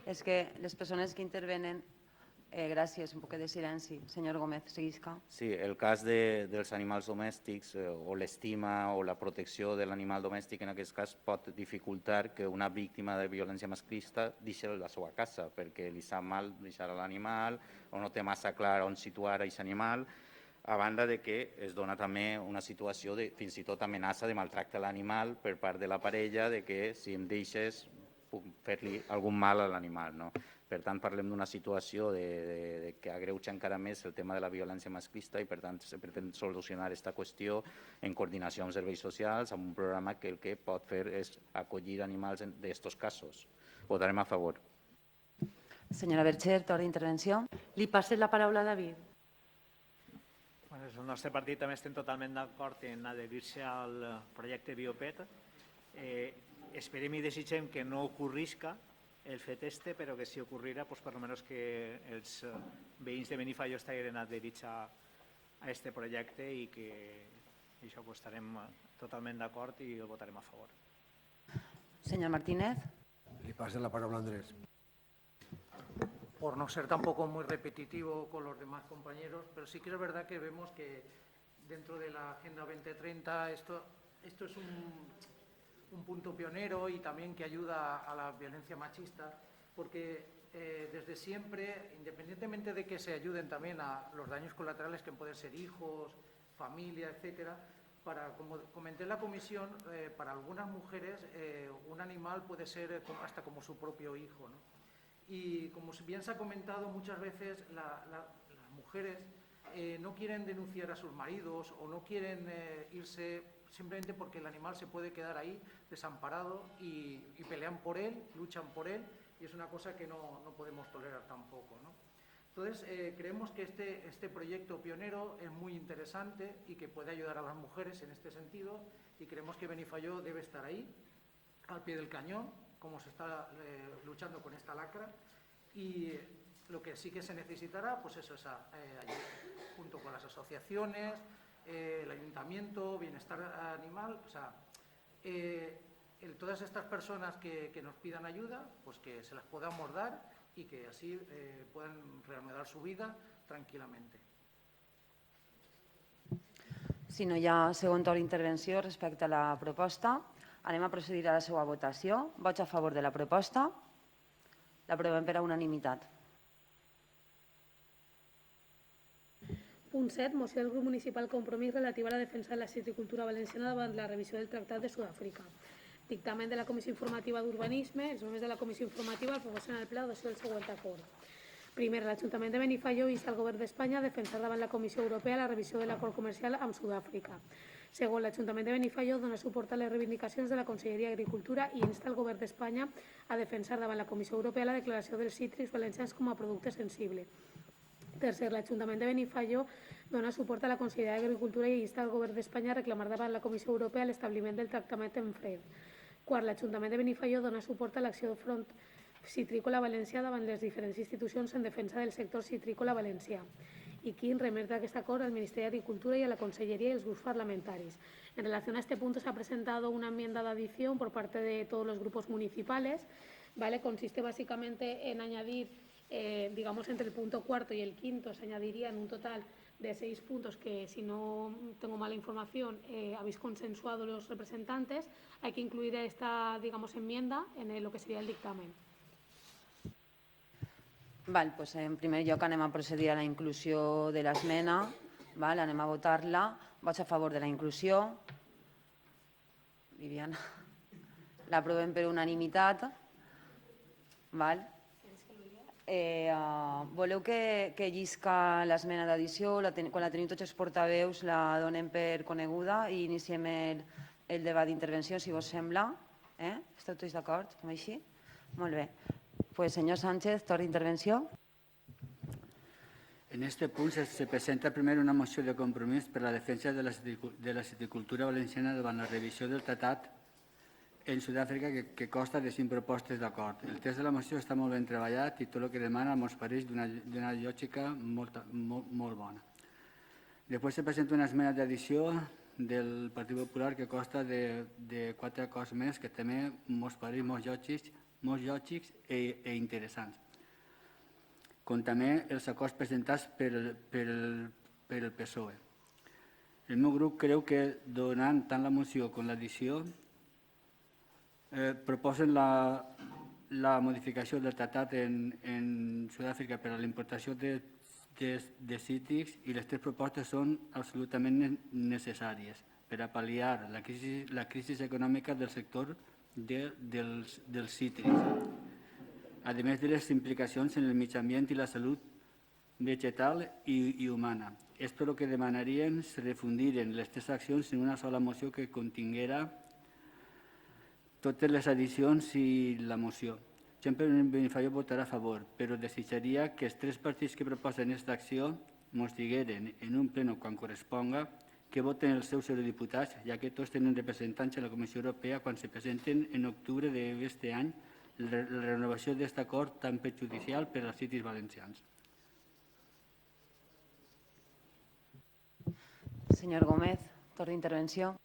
és que les persones que intervenen... Gràcies, un poc de silenci. Senyor Gómez, seguisca. Sí, el cas dels animals domèstics o l'estima o la protecció de l'animal domèstic en aquest cas pot dificultar que una víctima de violència masclista deixi la seva casa perquè li sap mal deixar l'animal o no té massa clar on situar aquest animal, a banda de que es dona també una situació de fins i tot amenaça de maltracte a l'animal per part de la parella, de que si em deixes puc fer-li algun mal a l'animal, no? Per tant, parlem d'una situació que agreuja encara més el tema de la violència masclista i, per tant, se pretén solucionar aquesta qüestió en coordinació amb serveis socials, amb un programa que el que pot fer és acollir animals d'aquests casos. Votarem a favor. Senyora Bercher, torna d'intervenció. Li passe la paraula a David. El nostre partit també estem totalment d'acord en adherir-se al projecte Biopet. Esperem i desitgem que no ocorrisca el fet este, però que si ocorrirà, pues, per almenys que els veïns de Benifaió estiguin adherits a aquest projecte i que això pues, estarem totalment d'acord i el votarem a favor. Senyor Martínez. Le paso la palabra a Andrés. Por no ser tampoco muy repetitivo con los demás compañeros, pero sí que es verdad que vemos que dentro de la Agenda 2030 esto es un punto pionero y también que ayuda a la violencia machista, porque desde siempre, independientemente de que se ayuden también a los daños colaterales que pueden ser hijos, familia, etcétera, como comenté en la comisión, para algunas mujeres un animal puede ser hasta como su propio hijo, ¿no? Y como bien se ha comentado, muchas veces las mujeres no quieren denunciar a sus maridos o no quieren irse simplemente porque el animal se puede quedar ahí desamparado y pelean por él, luchan por él, y es una cosa que no podemos tolerar tampoco, ¿no? Entonces, creemos que este proyecto pionero es muy interesante y que puede ayudar a las mujeres en este sentido, y creemos que Benifaió debe estar ahí, al pie del cañón, como se está luchando con esta lacra, y lo que sí que se necesitará, pues eso, junto con las asociaciones, el ayuntamiento, bienestar animal, o sea, todas estas personas que nos pidan ayuda, pues que se las podamos dar y que así puedan reanudar su vida tranquil·lament. Si no hi ha segon torn d'intervenció respecte a la proposta, anem a procedir a la seva votació. Vots a favor de la proposta. L'aprovem per a unanimitat. Punt 7. Moció del grup municipal Compromís relativa a la defensa de la citricultura valenciana davant la revisió del Tractat de Sud-àfrica. Dictamen de la Comissió Informativa d'Urbanisme. Els membres de la Comissió Informativa proposen al Ple l'adopció del següent acord. Primer, l'Ajuntament de Benifaió insta el Govern d'Espanya a defensar davant la Comissió Europea la revisió de l'acord comercial amb Sud-àfrica. Segon, l'Ajuntament de Benifaió dona suport a les reivindicacions de la Conselleria d'Agricultura i insta el Govern d'Espanya a defensar davant la Comissió Europea la declaració dels cítrics valencians com a producte sensible. Tercer, l'Ajuntament de Benifaió dona suport a la Conselleria d'Agricultura i insta el Govern d'Espanya a reclamar davant la Comissió Europea l'establiment del tractament en fred. Quart, l'Ajuntament de Benifaió dona suport a l'acció front citrícola valencià davant les diferents institucions en defensa del sector citrícola valencià. Y quin, remetre aquest acord al Ministerio de Agricultura y a la Consellería y a los grupos parlamentarios. En relación a este punto se ha presentado una enmienda de adición por parte de todos los grupos municipales. ¿Vale? Consiste básicamente en añadir, digamos, entre el punto cuarto y el quinto se añadirían un total de 6 puntos que, si no tengo mala información, habéis consensuado los representantes. Hay que incluir esta, digamos, enmienda en lo que sería el dictamen. Val, doncs en primer lloc anem a procedir a la inclusió de l'esmena. Anem a votar-la. Vots a favor de la inclusió. Viviana. L'aprovem per unanimitat. Voleu que llisca l'esmena d'addició? Quan la tenim tots els portaveus la donem per coneguda i iniciem el debat d'intervenció, si vos sembla. Esteu tots d'acord amb així? Molt bé. Pues, senyor Sánchez, torna d'intervenció. En este punt se presenta primer una moció de compromís per la defensa de la citricultura valenciana davant la revisió del tractat en Sud-àfrica que consta de 5 propostes d'acord. El text de la moció està molt ben treballat i tot el que demana ens pareix d'una lògica molt bona. Després se presenta una esmena d'addició del Partit Popular que consta de 4 acords més que també ens pareix molt lògics i interessants. Com també els acords presentats per el PSOE. El meu grup creu que donant tant la moció com l'addició proposen la modificació del tractat en Sud-àfrica per a la importació de cítrics i les 3 propostes són absolutament necessàries per a pal·liar la crisi econòmica del sector dels cítrics, a més de les implicacions en el mig ambient i la salut vegetal i humana. És per el que demanaríem se refundiren les 3 accions en una sola moció que continguera totes les addicions i la moció. Gent per Benifaió votarà a favor, però desitjaria que els 3 partits que proposen aquesta acció ens digueren en un pleno quan corresponga que voten els seus eurodiputats, ja que tots tenen representants a la Comissió Europea quan se presenten en octubre d'aquest any la renovació d'aquest acord tan perjudicial per als cítrics valencians. Senyor Gómez, torn d'intervenció.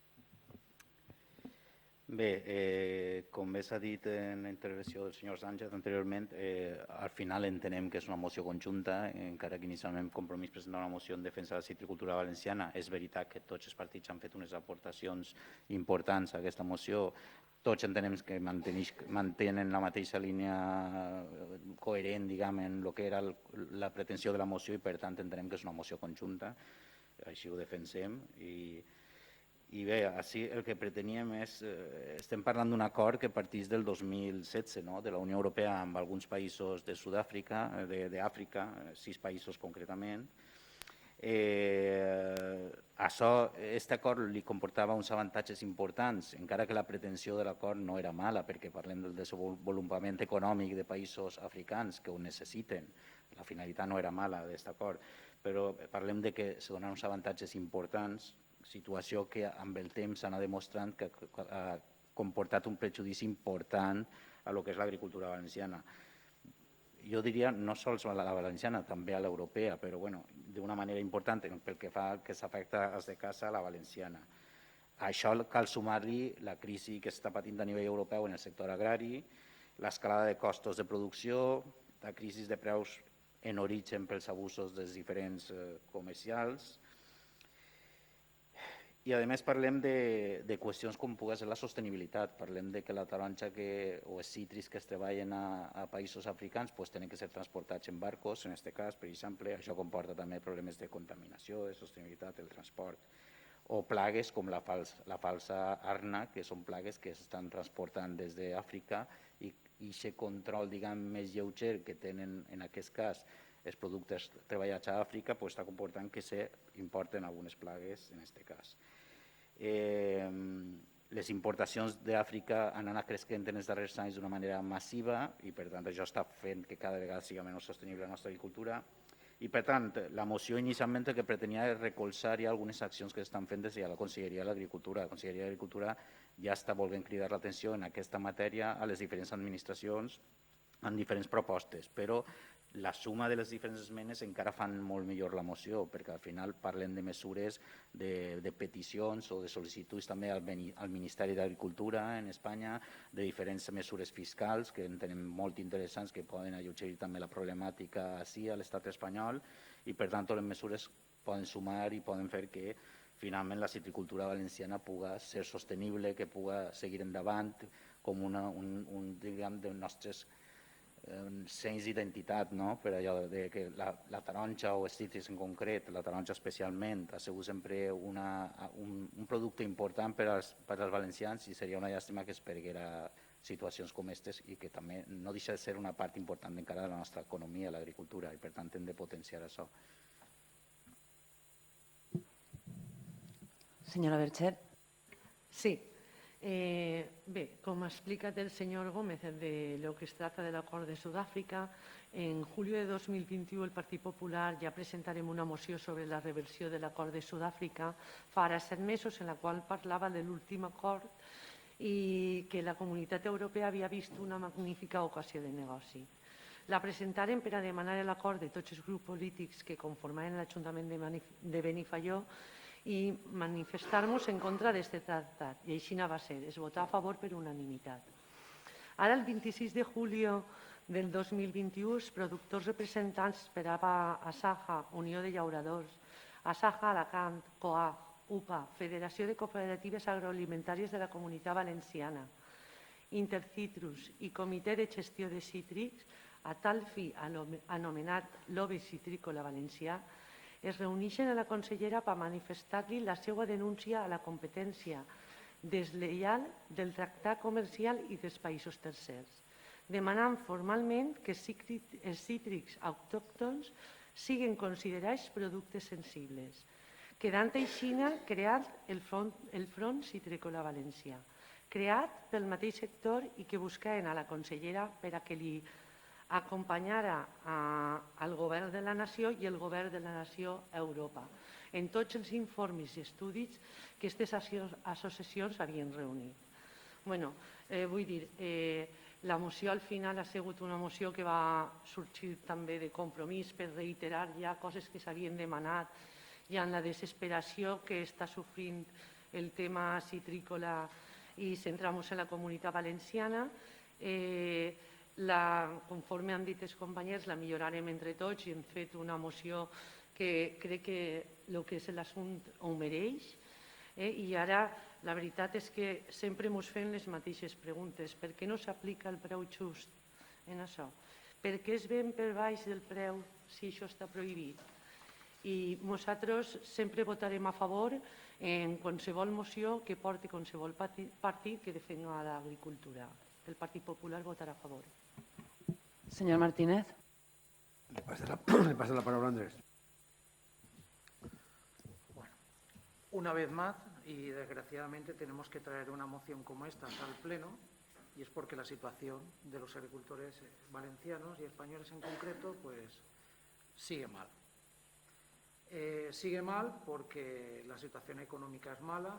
Bé, com bé s'ha dit en la intervenció del senyor Sánchez anteriorment, al final entenem que és una moció conjunta, encara que inicialment Compromís presenta una moció en defensa de la citricultura valenciana. És veritat que tots els partits han fet unes aportacions importants a aquesta moció. Tots entenem que mantenen la mateixa línia coherent, diguem, en el que era la pretensió de la moció i, per tant, entenem que és una moció conjunta. Així ho defensem i bé, així el que preteníem és, estem parlant d'un acord que partís del 2016, de la Unió Europea amb alguns països de Sud-àfrica, d'Àfrica, 6 països concretament. Aquest acord li comportava uns avantatges importants, encara que la pretensió de l'acord no era mala, perquè parlem del desenvolupament econòmic de països africans que ho necessiten. La finalitat no era mala d'aquest acord, però parlem de que se donen uns avantatges importants, situació que amb el temps s'ha anat demostrant que ha comportat un prejudici important a lo que és l'agricultura valenciana. Jo diria no sols a la valenciana, també a l'europea, però d'una manera important pel que fa que s'afecta als de casa a la valenciana. A això cal sumar-li la crisi que s'està patint a nivell europeu en el sector agrari, l'escalada de costos de producció, la crisi de preus en origen pels abusos dels diferents comercials. I a més parlem de qüestions com pugui ser la sostenibilitat. Parlem de que la taronja o els cítrics que es treballen a països africans tenen que ser transportats en barcos, en aquest cas, per exemple. Això comporta també problemes de contaminació, de sostenibilitat del transport. O plagues com la falsa arna, que són plagues que s'estan transportant des d'Àfrica i aquest control, diguem, més lleuger que tenen en aquest cas els productes treballats a Àfrica està comportant que s'importen algunes plagues en aquest cas. Les importacions d'Àfrica han anat creixent en els darrers anys d'una manera massiva i per tant això està fent que cada vegada sigui menys sostenible la nostra agricultura i per tant la moció inicialment el que pretenia és recolzar ja algunes accions que s'estan fent des de la Conselleria d'Agricultura. La Conselleria d'Agricultura ja està volent cridar l'atenció en aquesta matèria a les diferents administracions amb diferents propostes, però la suma de les diferents esmenes encara fan molt millor la moció, perquè al final parlem de mesures, de peticions o de sol·licituds també al Ministeri d'Agricultura en Espanya, de diferents mesures fiscals que entenem molt interessants que poden alleugerir també la problemàtica així a l'estat espanyol i per tant les mesures poden sumar i poden fer que finalment la citricultura valenciana pugui ser sostenible, que pugui seguir endavant com un dels nostres senys d'identitat, per allò que la taronja o els cítrics en concret, la taronja especialment, ha sigut sempre un producte important per als valencians i seria una llàstima que es perguera situacions com aquestes i que també no deixa de ser una part important encara de la nostra economia, l'agricultura, i per tant hem de potenciar això. Senyora Bercher. Sí. Bé, com ha explicat el senyor Gómez de lo que es trata del acord de Sud-àfrica, en julio de 2021 el Partit Popular ja presentarem una moció sobre la reversió de l'acord de Sud-àfrica fa ara 7 mesos en la qual parlava de l'últim acord i que la Comunitat Europea havia vist una magnífica ocasió de negoci. La presentarem per a demanar l'acord de tots els grups polítics que conformaven l'Ajuntament de Benifaió i manifestar-nos en contra d'aquest tractat. I així va ser, es votà a favor per unanimitat. Ara, el 26 de juliol del 2021, els productors representants per a Asaja, Unió de Llauradors, Asaja Alacant, COAG, UPA, Federació de Cooperatives Agroalimentàries de la Comunitat Valenciana, Intercitrus i Comitè de Gestió de Cítrics, a tal fi anomenat Lobby Citrícola Valencià, es reuneixen a la consellera per manifestar-li la seva denúncia a la competència deslleial del tractat comercial i dels països tercers, demanant formalment que els cítrics autòctons siguin considerats productes sensibles, quedant així creat el Front Citrícola Valencià, creat pel mateix sector i que buscaven a la consellera per a que li acompanyara al Govern de la Nació i el Govern de la Nació a Europa en tots els informes i estudis que aquestes associacions havien reunit. Vull dir, la moció al final ha sigut una moció que va sorgir també de compromís per reiterar ja coses que s'havien demanat i en la desesperació que està sofrint el tema citrícola i centrar-nos en la Comunitat Valenciana. Conforme han dit els companys, la millorarem entre tots i hem fet una moció que crec que el que és l'assumpte ho mereix. I ara la veritat és que sempre ens fem les mateixes preguntes. Per què no s'aplica el preu just en això? Per què es ven per baix del preu si això està prohibit? I nosaltres sempre votarem a favor en qualsevol moció que porti qualsevol partit que defensa l'agricultura. El Partit Popular votarà a favor. Señor Martínez. Le pasa la palabra a Andrés. Bueno, una vez más, y desgraciadamente tenemos que traer una moción como esta al Pleno, y es porque la situación de los agricultores valencianos y españoles en concreto, pues sigue mal. Sigue mal porque la situación económica es mala,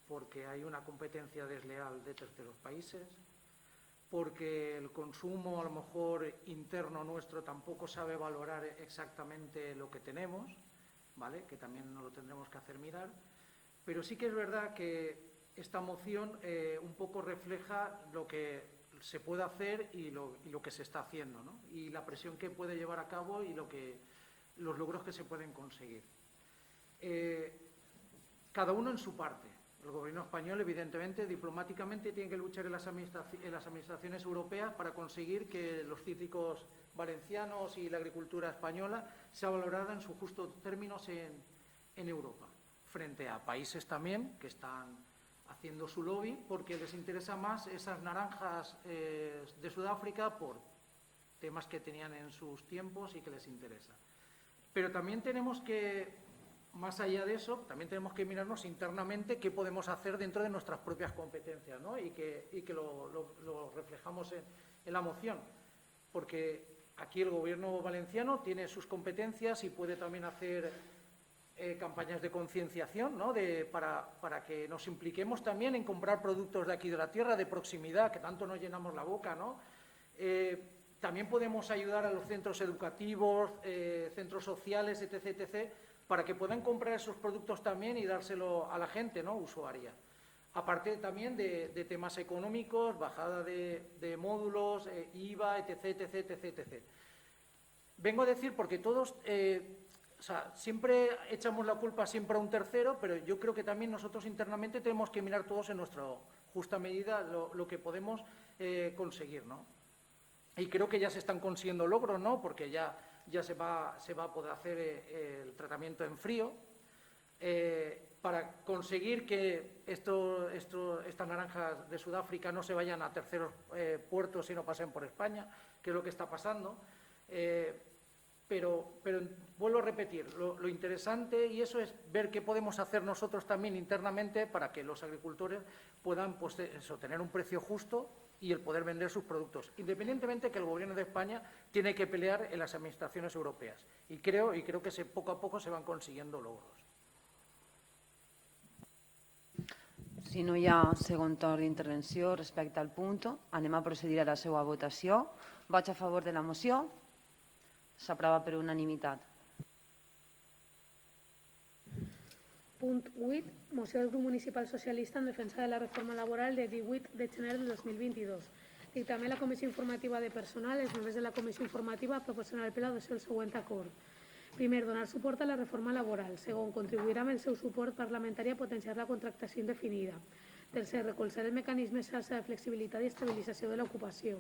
porque hay una competencia desleal de terceros países, porque el consumo a lo mejor interno nuestro tampoco sabe valorar exactamente lo que tenemos, ¿vale? Que también nos lo tendremos que hacer mirar, pero sí que es verdad que esta moción un poco refleja lo que se puede hacer y lo que se está haciendo, ¿no? Y la presión que puede llevar a cabo y los logros que se pueden conseguir. Cada uno en su parte. El Gobierno español, evidentemente, diplomáticamente, tiene que luchar en las administraciones europeas para conseguir que los cítricos valencianos y la agricultura española sea valorada en sus justos términos en Europa, frente a países también que están haciendo su lobby porque les interesa más esas naranjas de Sudáfrica por temas que tenían en sus tiempos y que les interesa. Pero también tenemos que, más allá de eso, también tenemos que mirarnos internamente qué podemos hacer dentro de nuestras propias competencias, ¿no? y que lo reflejamos en la moción, porque aquí el Gobierno valenciano tiene sus competencias y puede también hacer campañas de concienciación, ¿no? para que nos impliquemos también en comprar productos de aquí de la tierra, de proximidad, que tanto nos llenamos la boca, ¿no? También podemos ayudar a los centros educativos, centros sociales, etc., para que puedan comprar esos productos también y dárselo a la gente, ¿no? Usuaria. Aparte también de temas económicos, bajada de módulos, IVA, etc. Vengo a decir porque todos, siempre echamos la culpa siempre a un tercero, pero yo creo que también nosotros internamente tenemos que mirar todos en nuestra justa medida lo que podemos conseguir, ¿no? Y creo que ya se están consiguiendo logros, ¿no? Porque ya se va a poder hacer el tratamiento en frío para conseguir que estas naranjas de Sudáfrica no se vayan a terceros puertos y no pasen por España, que es lo que está pasando. Pero vuelvo a repetir, lo interesante y eso es ver qué podemos hacer nosotros también internamente para que los agricultores puedan tener un precio justo y el poder vender sus productos, independientemente que el Gobierno de España tiene que pelear en las administraciones europeas. Y creo que poco a poco se van consiguiendo logros. Si no hi ha segon torn d'intervenció respecte al punt, anem a procedir a la seva votació. Vots a favor de la moció. S'aprova per unanimitat. Punt 8. Moció del Grup Municipal Socialista en defensa de la reforma laboral de 18 de gener del 2022. Dictamen la Comissió Informativa de Personal. Els membres de la Comissió Informativa proposen al ple l'adopció del següent acord. Primer, donar suport a la reforma laboral. Segon, contribuir amb el seu suport parlamentari a potenciar la contractació indefinida. Tercer, recolzar el mecanisme xarxa de flexibilitat i estabilització de l'ocupació.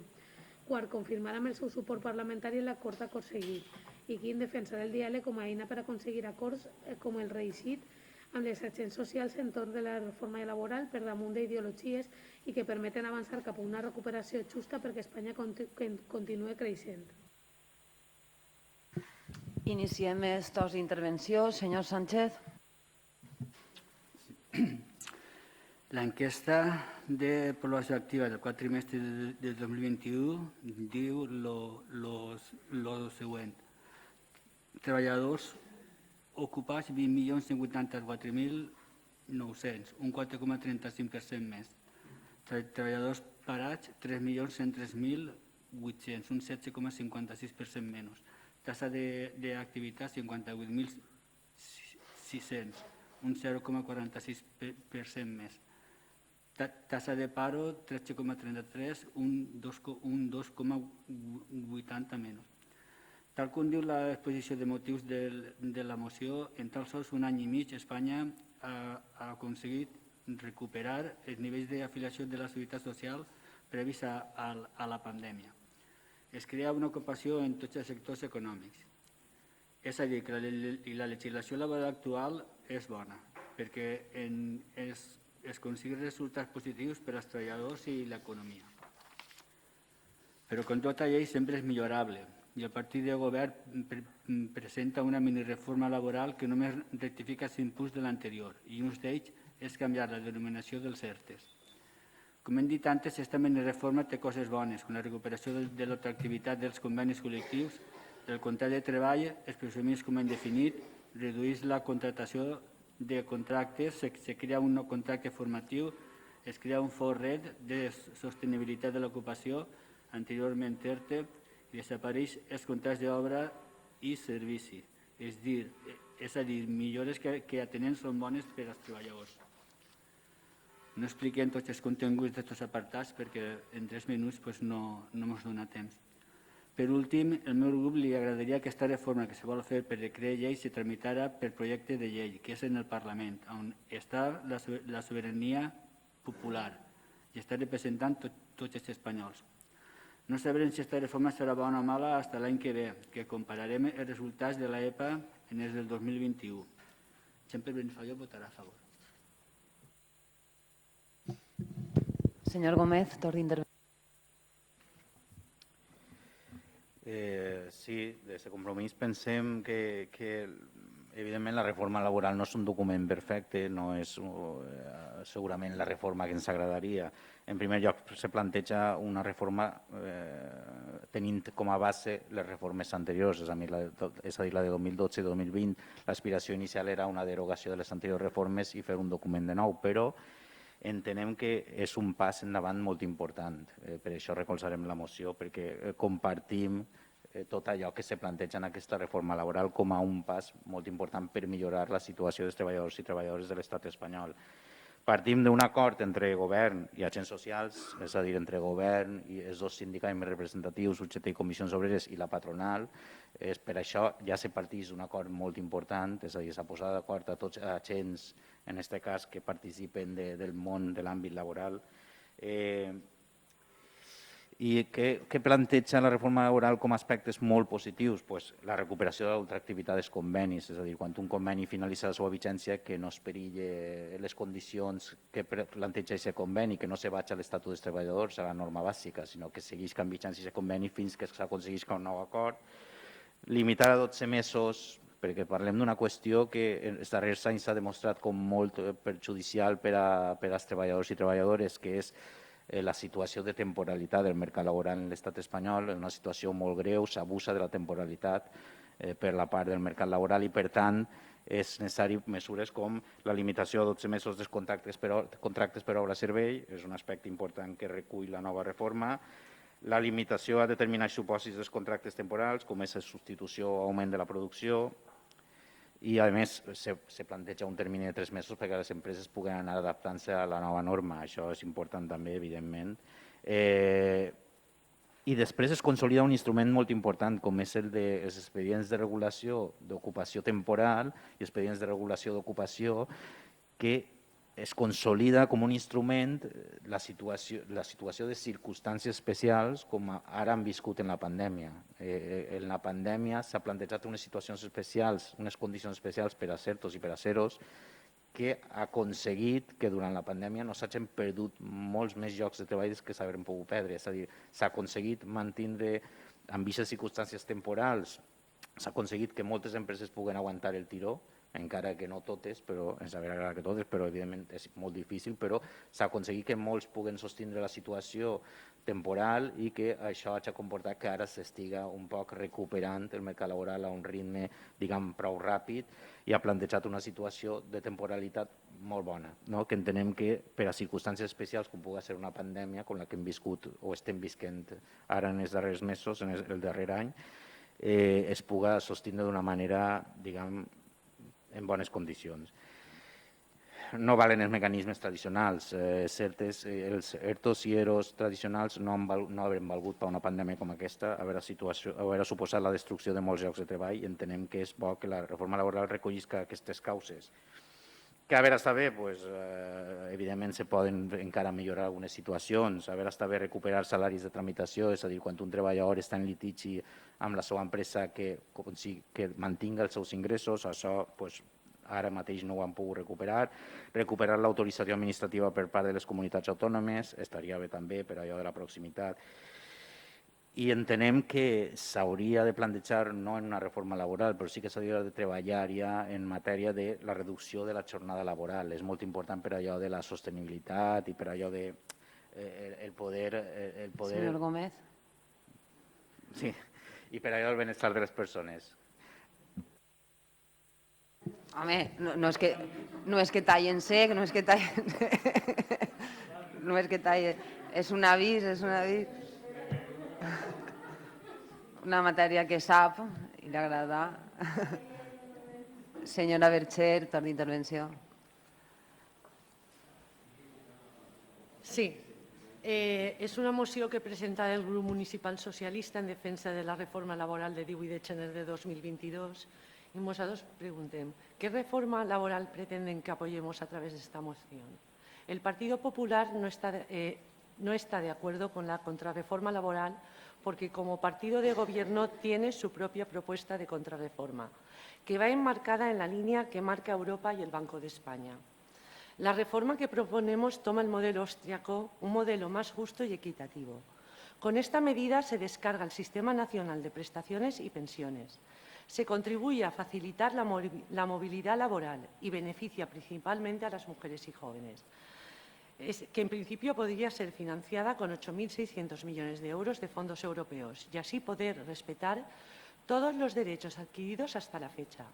Quart, confirmar amb el seu suport parlamentari l'acord aconseguit. I quint, defensar el diàleg com a eina per aconseguir acords com el reeixit amb les agents socials entorn de la reforma laboral per damunt d'ideologies i que permeten avançar cap a una recuperació justa perquè Espanya continuï creixent. Iniciem els torns d'intervenció. Senyor Sánchez. L'enquesta de població activa del quart trimestre del 2021 diu el següent. Treballadors ocupats 20.184.900, un 4,35% més. Treballadors parats 3.103.800, un 16,56% menys. Tasa d'activitat 58.600, un 0,46% més. Tasa de paro 13,33, un 2,80 menys. Tal com diu l'exposició de motius de la moció, en tan sols un any i mig Espanya ha aconseguit recuperar els nivells d'afiliació de la Seguretat Social previs a la pandèmia. Es crea una ocupació en tots els sectors econòmics. És a dir, que la legislació laboral actual és bona, perquè es consiguen resultats positius per als treballadors i l'economia. Però com tota llei sempre és millorable i el partit de govern presenta una minireforma laboral que només rectifica 5 punts de l'anterior i un d'ells és canviar la denominació dels ERTEs. Com hem dit antes, aquesta minireforma té coses bones, com la recuperació de l'atractivitat dels convenis col·lectius, el contracte de treball, els procediments com hem definit, redueix la contractació de contractes, se crea un nou contracte formatiu, es crea un fons red de sostenibilitat de l'ocupació, anteriorment ERTE, i desapareix els contractes d'obra i servici. És a dir, millores que atenent són bones per als treballadors. No expliquem tots els continguts d'aquests apartats perquè en 3 minuts no ens dona temps. Per últim, al meu grup li agradaria que aquesta reforma que se vol fer per decret llei se tramitara per projecte de llei, que és en el Parlament, on està la sobirania popular i està representant tots els espanyols. No sabrem si aquesta reforma serà bona o mala fins l'any que ve, que compararem els resultats de l'EPA en els del 2021. Sempre Benifaió votarà a favor. Senyor Gómez, torn d'intervenció. Sí, des de Compromís pensem que evidentment la reforma laboral no és un document perfecte, no és segurament la reforma que ens agradaria. En primer lloc, se planteja una reforma tenint com a base les reformes anteriors, és a dir, la de 2012 i 2020. L'aspiració inicial era una derogació de les anteriors reformes i fer un document de nou, però entenem que és un pas endavant molt important. Per això recolzarem la moció, perquè compartim tot allò que se planteja en aquesta reforma laboral com a un pas molt important per millorar la situació dels treballadors i treballadores de l'estat espanyol. Partim d'un acord entre govern i agents socials, és a dir, entre govern i els dos sindicats més representatius, UGT i Comissions Obreres, i la patronal. Per això ja se parteix d'un acord molt important, és a dir, s'ha posat d'acord a tots els agents, en aquest cas, que participen del món de l'àmbit laboral. I què planteja la reforma laboral com a aspectes molt positius? La recuperació de l'ultraactivitat dels convenis, és a dir, quan un conveni finalitza la seva vigència, que no es perilli les condicions que planteja aquest conveni, que no se vagi a l'Estatut dels Treballadors, a la norma bàsica, sinó que segueix vigent aquest conveni fins que s'aconsegueix un nou acord. Limitar a 12 mesos, perquè parlem d'una qüestió que els darrers anys s'ha demostrat com molt perjudicial per als treballadors i treballadores, que és la situació de temporalitat del mercat laboral en l'estat espanyol, és una situació molt greu, s'abusa de la temporalitat per la part del mercat laboral i, per tant, és necessari mesures com la limitació a 12 mesos dels contractes per obra servei, és un aspecte important que recull la nova reforma, la limitació a determinats supòsits dels contractes temporals, com és la substitució o augment de la producció, i a més se planteja un termini de 3 mesos perquè les empreses puguen anar adaptant-se a la nova norma. Això és important també, evidentment. I després es consolida un instrument molt important com és el dels expedients de regulació d'ocupació temporal i expedients de regulació d'ocupació, que es consolida com un instrument la situació de circumstàncies especials com ara han viscut en la pandèmia. En la pandèmia s'ha plantejat unes situacions especials, unes condicions especials per a certos i per a ceros, que ha aconseguit que durant la pandèmia no s'hagin perdut molts més llocs de treball que s'haurien pogut perdre. És a dir, s'ha aconseguit mantenir amb aquestes circumstàncies temporals, s'ha aconseguit que moltes empreses puguen aguantar el tiró, encara que no totes, però ens hauria agradat que totes, però evidentment és molt difícil, però s'ha aconseguit que molts puguen sostindre la situació temporal i que això ha comportat que ara s'estiga un poc recuperant el mercat laboral a un ritme, diguem, prou ràpid i ha plantejat una situació de temporalitat molt bona, no? Que entenem que per a circumstàncies especials com pugui ser una pandèmia com la que hem viscut o estem visquent ara en els darrers mesos, en el darrer any, es pugui sostindre d'una manera, diguem, en bones condicions. No valen els mecanismes tradicionals. Els ERTOs i EROs tradicionals no haurem valgut per una pandèmia com aquesta, haurà suposat la destrucció de molts llocs de treball i entenem que és bo que la reforma laboral recollisca aquestes causes. Que a veure, està bé, evidentment se poden encara millorar algunes situacions, a veure, està bé recuperar salaris de tramitació, és a dir, quan un treballador està en litigi amb la seva empresa que mantinga els seus ingressos, això ara mateix no ho han pogut recuperar l'autorització administrativa per part de les comunitats autònomes, estaria bé també per allò de la proximitat. I entenem que s'hauria de plantejar, no en una reforma laboral, però sí que s'hauria de treballar ja en matèria de la reducció de la jornada laboral. És molt important per allò de la sostenibilitat i per allò de el poder... Senyor Gómez. Sí, i per allò del benestar de les persones. Home, no és que tallen sec, no és que tallen... No és que tallen... És un avís, una matèria que sap i li agrada. Senyora Bercher, torn d'intervenció. Sí, és una moció que presenta el grup municipal socialista en defensa de la reforma laboral de 18 de gener de 2022 y nosotros preguntem, ¿qué reforma laboral pretenden que apoyemos a través de esta moción? El Partido Popular no está de acuerdo con la contrarreforma laboral porque como partido de gobierno tiene su propia propuesta de contrarreforma, que va enmarcada en la línea que marca Europa y el Banco de España. La reforma que proponemos toma el modelo austriaco, un modelo más justo y equitativo. Con esta medida se descarga el Sistema Nacional de Prestaciones y Pensiones. Se contribuye a facilitar la movilidad laboral y beneficia principalmente a las mujeres y jóvenes, que en principio podría ser financiada con 8.600 millones de euros de fondos europeos y así poder respetar todos los derechos adquiridos hasta la fecha.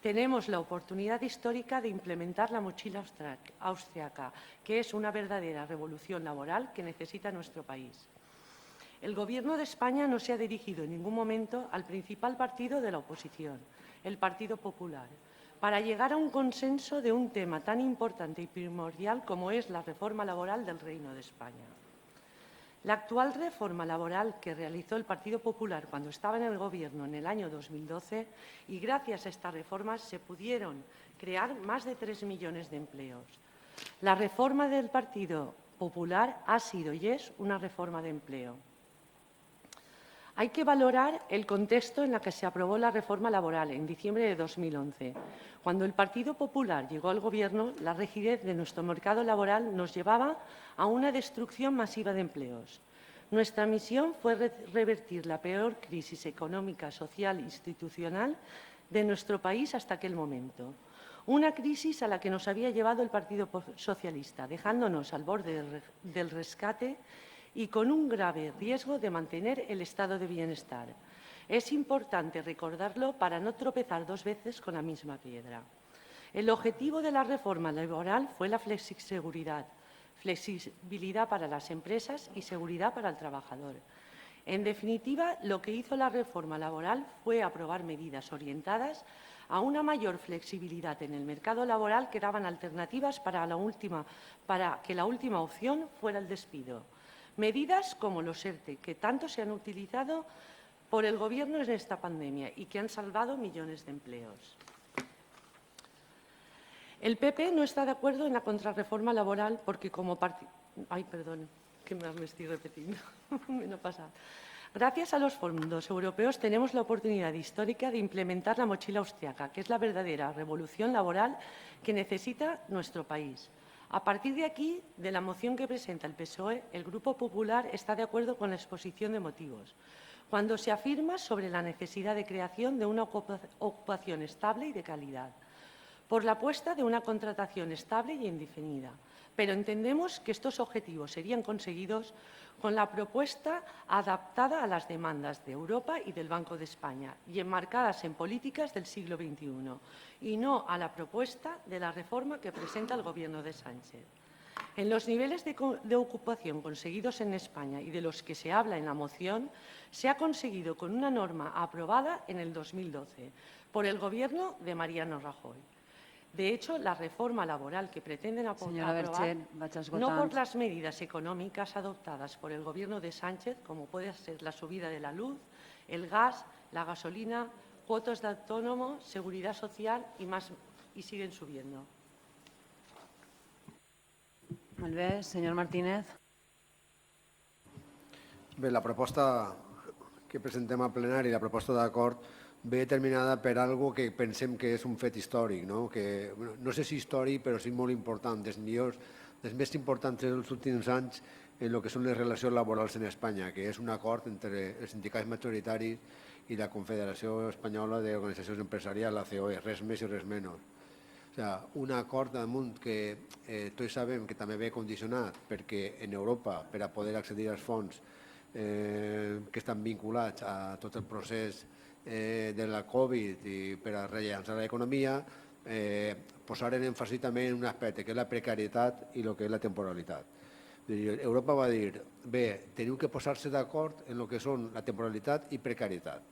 Tenemos la oportunidad histórica de implementar la mochila austriaca, que es una verdadera revolución laboral que necesita nuestro país. El Gobierno de España no se ha dirigido en ningún momento al principal partido de la oposición, el Partido Popular, para llegar a un consenso de un tema tan importante y primordial como es la reforma laboral del Reino de España. La actual reforma laboral que realizó el Partido Popular cuando estaba en el Gobierno en el año 2012 y gracias a esta reforma se pudieron crear más de 3 millones de empleos. La reforma del Partido Popular ha sido y es una reforma de empleo. Hay que valorar el contexto en el que se aprobó la reforma laboral en diciembre de 2011. Cuando el Partido Popular llegó al Gobierno, la rigidez de nuestro mercado laboral nos llevaba a una destrucción masiva de empleos. Nuestra misión fue revertir la peor crisis económica, social e institucional de nuestro país hasta aquel momento. Una crisis a la que nos había llevado el Partido Socialista, dejándonos al borde del rescate y con un grave riesgo de mantener el estado de bienestar. Es importante recordarlo para no tropezar dos veces con la misma piedra. El objetivo de la reforma laboral fue la flexibilidad para las empresas y seguridad para el trabajador. En definitiva, lo que hizo la reforma laboral fue aprobar medidas orientadas a una mayor flexibilidad en el mercado laboral que daban alternativas para que la última opción fuera el despido. Medidas como los ERTE, que tanto se han utilizado por el Gobierno en esta pandemia y que han salvado millones de empleos. El PP no está de acuerdo en la contrarreforma laboral porque como partido... Ay, perdón, que me estoy repitiendo. No pasa. Gracias a los fondos europeos tenemos la oportunidad histórica de implementar la mochila austriaca, que es la verdadera revolución laboral que necesita nuestro país. A partir de aquí, de la moción que presenta el PSOE, el Grupo Popular está de acuerdo con la exposición de motivos, cuando se afirma sobre la necesidad de creación de una ocupación estable y de calidad, por la apuesta de una contratación estable y indefinida. Pero entendemos que estos objetivos serían conseguidos con la propuesta adaptada a las demandas de Europa y del Banco de España y enmarcadas en políticas del siglo XXI, y no a la propuesta de la reforma que presenta el Gobierno de Sánchez. En los niveles de ocupación conseguidos en España y de los que se habla en la moción, se ha conseguido con una norma aprobada en el 2012 por el Gobierno de Mariano Rajoy. De hecho, la reforma laboral que pretenden aprobar, no por las medidas económicas adoptadas por el Gobierno de Sánchez, como puede ser la subida de la luz, el gas, la gasolina, cuotas de autónomo, seguridad social y más, y siguen subiendo. Molt bé, senyor Martínez. Bé, la proposta que presentem al plenari, la proposta d'acord, ve determinada per algo que pensem que és un fet històric, no? Que, no sé si històric, però sí molt important, dels més importants dels últims anys en el que són les relacions laborals en Espanya, que és un acord entre els sindicats majoritaris i la Confederació Espanyola d'Organitzacions Empresarials, la COE, res més i res menys. O sigui, un acord damunt que tots sabem que també ve condicionat perquè en Europa, per a poder accedir als fons que estan vinculats a tot el procés de la Covid i per a rellançar l'economia, posaren èmfasi també en un aspecte que és la precarietat i el que és la temporalitat. Europa va dir, bé, teniu que posar-se d'acord en el que són la temporalitat i precarietat.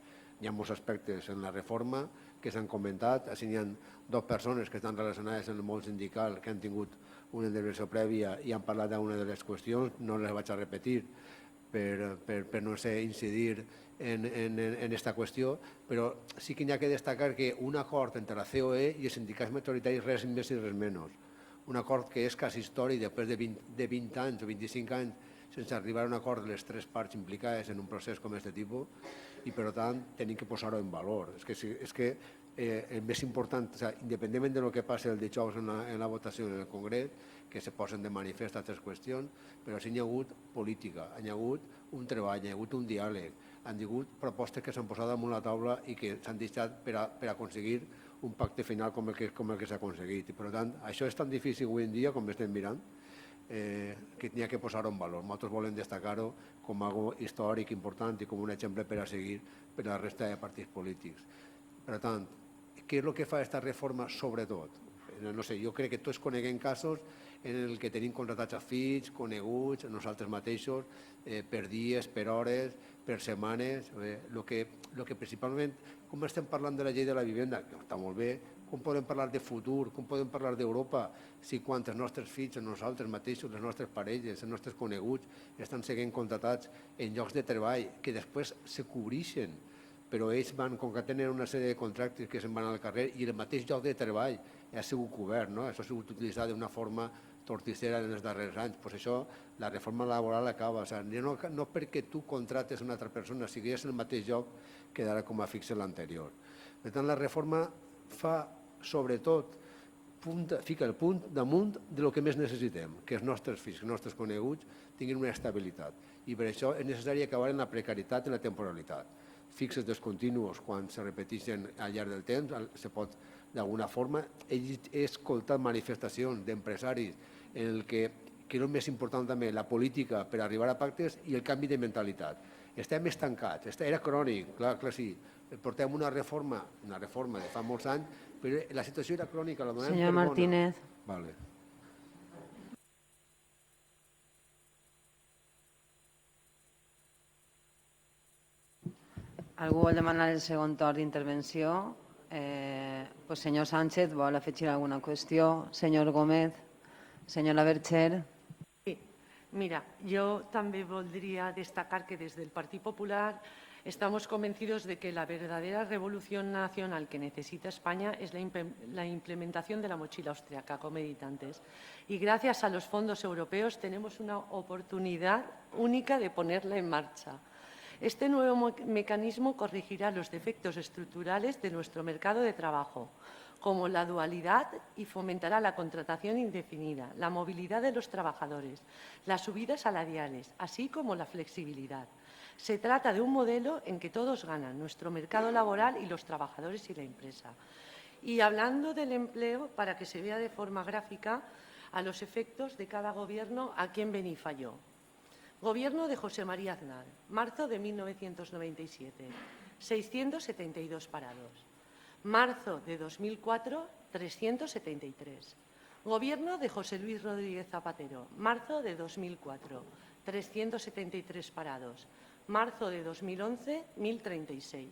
Hi ha molts aspectes en la reforma que s'han comentat. Així hi ha dues persones que estan relacionades en el món sindical que han tingut una intervenció prèvia i han parlat d'una de les qüestions, no les vaig a repetir per no sé incidir en aquesta qüestió, però sí que hi ha que destacar que un acord entre la COE i els sindicats majoritaris res més i res menys. Un acord que és quasi històric després de 20 anys o 25 anys sense arribar a un acord de les tres parts implicades en un procés com aquest tipus i, per tant, tenim que posar-ho en valor. És que el més important, independentment del que passi el dijous en la votació en el Congrés, que se posen de manifest altres qüestions, però sí hi ha hagut política, hi ha hagut un treball, hi ha hagut un diàleg, han hagut propostes que s'han posat damunt la taula i que s'han deixat per a aconseguir un pacte final com el que s'ha aconseguit. I, per tant, això és tan difícil avui en dia, com estem mirant, que n'hi ha que posar-ho en valor. Nosaltres volem destacar-ho com algo històric important i com un exemple per a seguir per a la resta de partits polítics. Per tant, què és el que fa aquesta reforma sobretot? No sé, jo crec que tots coneguem casos en el que tenim contratats a fills, coneguts, nosaltres mateixos, per dies, per hores, per setmanes. El que principalment, com estem parlant de la llei de la vivenda, que està molt bé, com podem parlar de futur, com podem parlar d'Europa, si quan els nostres fills, nosaltres mateixos, les nostres parelles, els nostres coneguts, estan seguint contratats en llocs de treball que després se cobreixen, però ells van, com que tenen una sèrie de contractes que se'n van al carrer i el mateix lloc de treball ha sigut cobert, no? Això ha sigut utilitzat d'una forma torticera en els darrers anys. Pues això, la reforma laboral acaba. O sigui, no perquè tu contrates una altra persona, si és el mateix lloc, quedarà com a fix l'anterior. Per tant, la reforma fa, sobretot, fica el punt damunt del que més necessitem, que els nostres fills, els nostres coneguts, tinguin una estabilitat. I per això és necessari acabar en la precarietat i la temporalitat. Fixes descontinus quan se repeteixen al llarg del temps, se pot d'alguna forma. He escoltat manifestacions d'empresaris en el que és el més important també, la política per arribar a pactes i el canvi de mentalitat. Estem estancats, era crònic, clar sí. Portem una reforma de fa molts anys, però la situació era crònica, la donem per bona. Senyor Martínez. Vale. Algú vol demanar el segon torn d'intervenció? Senyor Sánchez vol afegir alguna qüestió? Senyor Gómez? Senyora Bercher? Mira, yo también voldría destacar que desde el Partido Popular estamos convencidos de que la verdadera revolución nacional que necesita España es la implementación de la mochila austriaca, como he dicho antes. Y gracias a los fondos europeos tenemos una oportunidad única de ponerla en marcha. Este nuevo mecanismo corregirá los defectos estructurales de nuestro mercado de trabajo, como la dualidad, y fomentará la contratación indefinida, la movilidad de los trabajadores, las subidas salariales, así como la flexibilidad. Se trata de un modelo en que todos ganan, nuestro mercado laboral y los trabajadores y la empresa. Y hablando del empleo, para que se vea de forma gráfica a los efectos de cada gobierno a quién benefalló. Gobierno de José María Aznar, marzo de 1997, 672 parados. Marzo de 2004, 373. Gobierno de José Luis Rodríguez Zapatero, marzo de 2004, 373 parados. Marzo de 2011, 1036.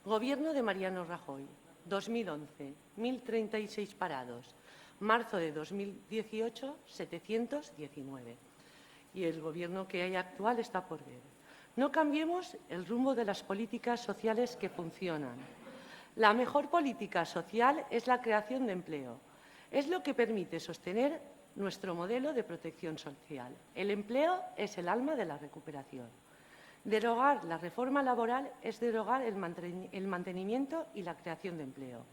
Gobierno de Mariano Rajoy, 2011, 1036 parados. Marzo de 2018, 719. Y el Gobierno que hay actual está por ver. No cambiemos el rumbo de las políticas sociales que funcionan. La mejor política social es la creación de empleo. Es lo que permite sostener nuestro modelo de protección social. El empleo es el alma de la recuperación. Derogar la reforma laboral es derogar el mantenimiento y la creación de empleo.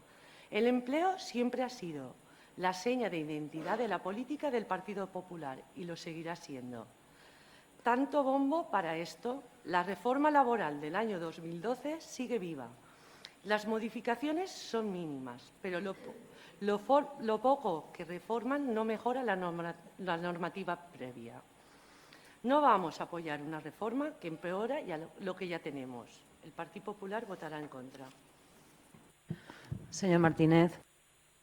El empleo siempre ha sido la seña de identidad de la política del Partido Popular y lo seguirá siendo. Tanto bombo para esto, la reforma laboral del año 2012 sigue viva. Las modificaciones son mínimas, pero lo poco que reforman no mejora la normativa previa. No vamos a apoyar una reforma que empeora lo que ya tenemos. El Partido Popular votará en contra. Senyor Martínez.